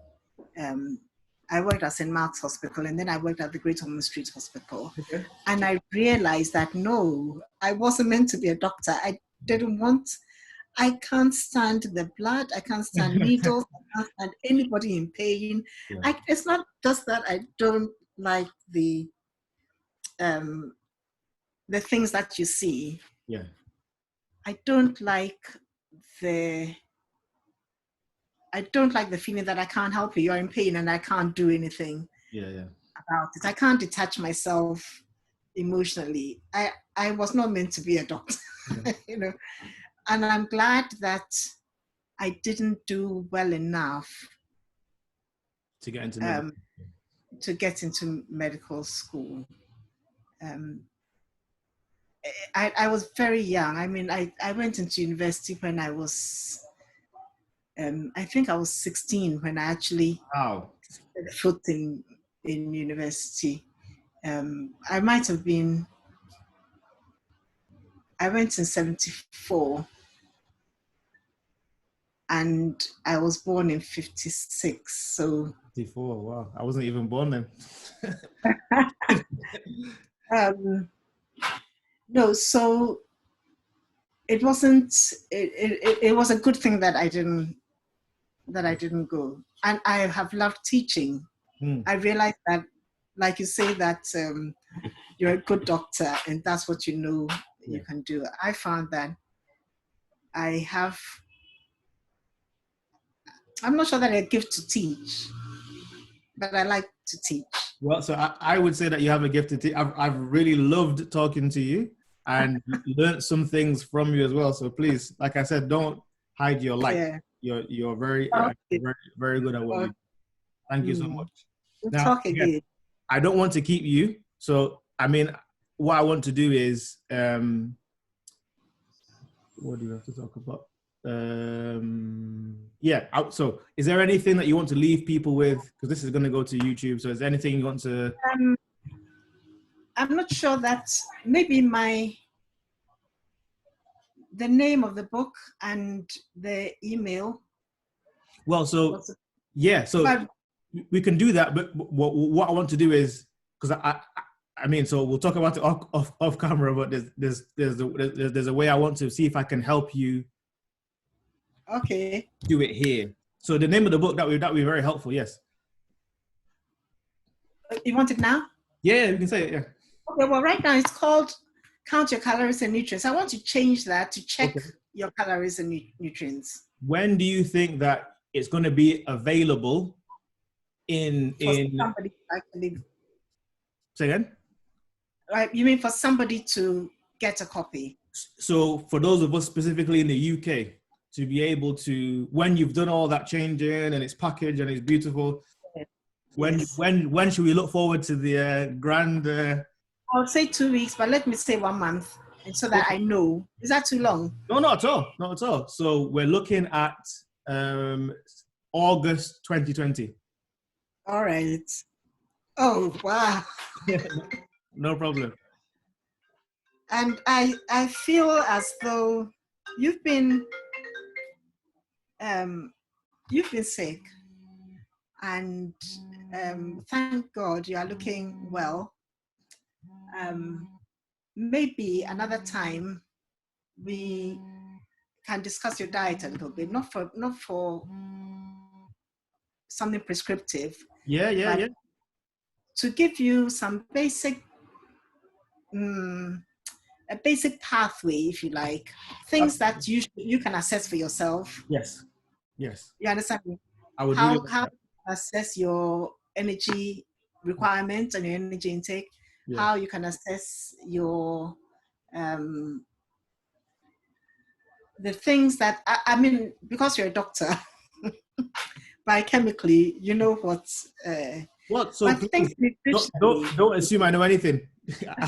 [SPEAKER 2] I worked at St. Mark's Hospital, and then I worked at the Great Ormond Street Hospital. Okay. And I realized that, no, I wasn't meant to be a doctor. I can't stand the blood. I can't stand needles. I can't stand anybody in pain. Yeah. It's not just that I don't like the things that you see.
[SPEAKER 1] Yeah. I
[SPEAKER 2] don't like the feeling that I can't help you. You're in pain and I can't do anything about it. I can't detach myself emotionally. I was not meant to be a doctor, And I'm glad that I didn't do well enough
[SPEAKER 1] to get
[SPEAKER 2] into medical school. I was very young. I mean, I went into university when I was, I think I was 16 when I actually set foot in university. I might have been, I went in 74 and I was born in 56. So
[SPEAKER 1] 54, wow. I wasn't even born
[SPEAKER 2] then. No, so it wasn't. It was a good thing that I didn't go, and I have loved teaching. I realized that, like you say, that you're a good doctor, and that's what you can do. I found that I'm not sure that I give to teach, but I like to teach.
[SPEAKER 1] Well, so I would say that you have a gift to teach. I've really loved talking to you and learned some things from you as well. So please, like I said, don't hide your light. Yeah. You're very, very, very good at what you do. Thank you so much. Now, again, I don't want to keep you. So, I mean, what I want to do is, what do you have to talk about? So is there anything that you want to leave people with? Because this is going to go to YouTube. So is there anything you want to...
[SPEAKER 2] I'm not sure that maybe the name of the book and the email.
[SPEAKER 1] Well, so yeah, so
[SPEAKER 2] But
[SPEAKER 1] we can do that. But what I want to do is, because I mean, so we'll talk about it off camera. But there's a way I want to see if I can help you.
[SPEAKER 2] Okay.
[SPEAKER 1] Do it here. So the name of the book that would be very helpful. Yes.
[SPEAKER 2] You want it now?
[SPEAKER 1] Yeah, you can say it. Yeah.
[SPEAKER 2] Okay. Well, right now it's called Count Your Calories and Nutrients. I want to change that to check your calories and nutrients.
[SPEAKER 1] When do you think that it's going to be available in
[SPEAKER 2] somebody actually?
[SPEAKER 1] Say again?
[SPEAKER 2] Right. You mean for somebody to get a copy?
[SPEAKER 1] So for those of us specifically in the UK, to be able to, when you've done all that changing and it's packaged and it's beautiful, when should we look forward to the grand?
[SPEAKER 2] I would say 2 weeks, but let me say 1 month, and so that I know. Is that too long?
[SPEAKER 1] No, not at all. Not at all. So we're looking at August 2020.
[SPEAKER 2] All right. Oh, wow.
[SPEAKER 1] No problem.
[SPEAKER 2] And I feel as though you've been sick, and thank God you are looking well. Maybe another time we can discuss your diet a little bit, not for something prescriptive.
[SPEAKER 1] Yeah.
[SPEAKER 2] To give you some basic, a basic pathway, if you like, things that you can assess for yourself.
[SPEAKER 1] Yes.
[SPEAKER 2] You understand me?
[SPEAKER 1] I would
[SPEAKER 2] how assess your energy requirements and your energy intake. Yeah. How you can assess your the things that I mean, because you're a doctor, biochemically, you know what's
[SPEAKER 1] what. So please, don't assume I know anything.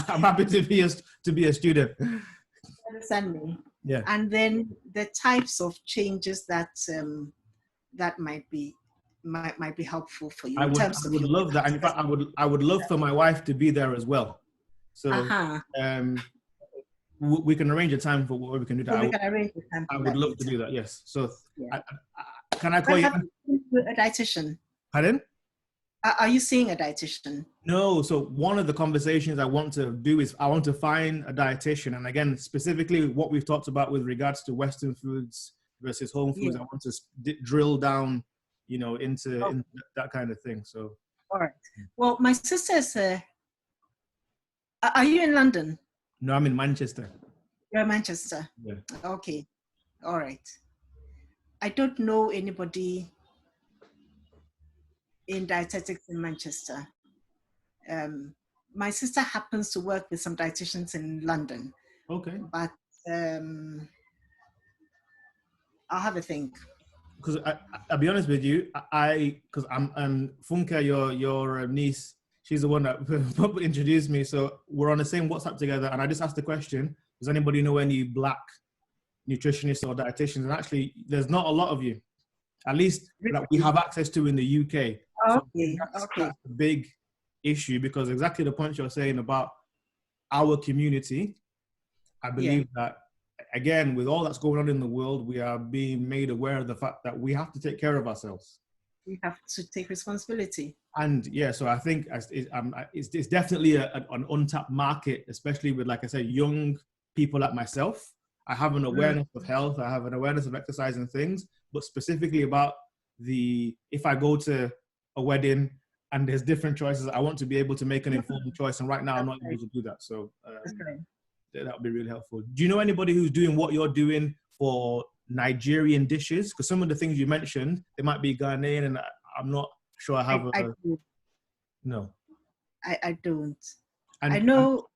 [SPEAKER 1] I'm happy to be a student.
[SPEAKER 2] Understand me?
[SPEAKER 1] Yeah.
[SPEAKER 2] And then the types of changes that that might be helpful for you.
[SPEAKER 1] I would love that. And in fact, I would love for my wife to be there as well. So we can arrange a time for what we can do that.
[SPEAKER 2] So we can arrange a time.
[SPEAKER 1] I would love to do that. Yes. So can I call you
[SPEAKER 2] a dietitian?
[SPEAKER 1] Pardon?
[SPEAKER 2] Are you seeing a dietitian?
[SPEAKER 1] No. So one of the conversations I want to do is I want to find a dietitian, and again, specifically what we've talked about with regards to Western foods versus home foods. Yeah. I want to drill down, into that kind of thing. So.
[SPEAKER 2] All right. Well, my sister is. Are you in London?
[SPEAKER 1] No, I'm in Manchester.
[SPEAKER 2] You're in Manchester.
[SPEAKER 1] Yeah.
[SPEAKER 2] Okay. All right. I don't know anybody in dietetics in Manchester. My sister happens to work with some dietitians in London.
[SPEAKER 1] Okay.
[SPEAKER 2] But I'll have a think.
[SPEAKER 1] Because I'll be honest with you, because I'm Funke, your niece. She's the one that introduced me. So we're on the same WhatsApp together, and I just asked the question: does anybody know any Black nutritionists or dietitians? And actually, there's not a lot of you, at least that we have access to in the UK.
[SPEAKER 2] Okay.
[SPEAKER 1] So that's a big issue, because exactly the point you're saying about our community, I believe that, again, with all that's going on in the world, we are being made aware of the fact that we have to take care of ourselves.
[SPEAKER 2] We have to take responsibility.
[SPEAKER 1] And so I think it's definitely an untapped market, especially with, like I said, young people like myself. I have an awareness of health. I have an awareness of exercise and things, but specifically about if I go to a wedding and there's different choices, I want to be able to make an informed choice. And right now I'm not able to do that. So that would be really helpful. Do you know anybody who's doing what you're doing for Nigerian dishes? Because some of the things you mentioned, they might be Ghanaian, and I'm not sure I have no.
[SPEAKER 2] I don't. And I know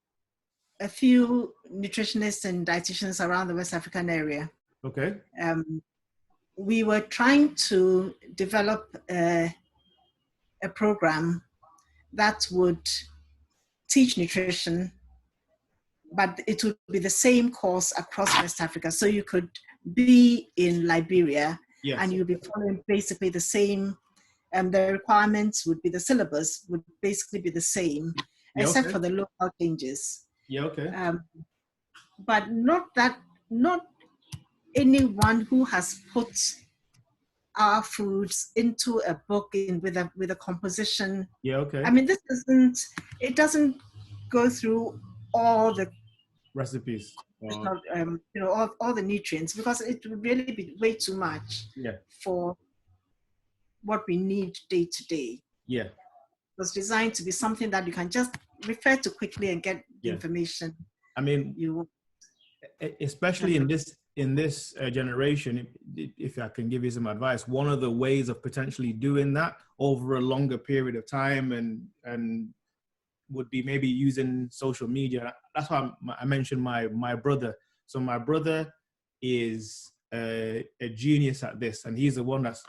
[SPEAKER 2] a few nutritionists and dietitians around the West African area.
[SPEAKER 1] Okay.
[SPEAKER 2] We were trying to develop a program that would teach nutrition, but it would be the same course across West Africa. So you could be in Liberia, and you'll be following basically the same, the requirements would be, the syllabus would basically be the same.
[SPEAKER 1] Yeah,
[SPEAKER 2] except
[SPEAKER 1] okay.
[SPEAKER 2] for the local changes.
[SPEAKER 1] Yeah, okay.
[SPEAKER 2] But not anyone who has put our foods into a book with a composition.
[SPEAKER 1] Yeah, okay.
[SPEAKER 2] I mean, it doesn't go through all the
[SPEAKER 1] Recipes.
[SPEAKER 2] all the nutrients, because it would really be way too much
[SPEAKER 1] Yeah.
[SPEAKER 2] for what we need day to day.
[SPEAKER 1] Yeah.
[SPEAKER 2] It was designed to be something that you can just refer to quickly and get the
[SPEAKER 1] Yeah.
[SPEAKER 2] information.
[SPEAKER 1] I mean, especially in this generation, if I can give you some advice, one of the ways of potentially doing that over a longer period of time and would be maybe using social media. That's why I mentioned my brother. So my brother is a genius at this, and he's the one that's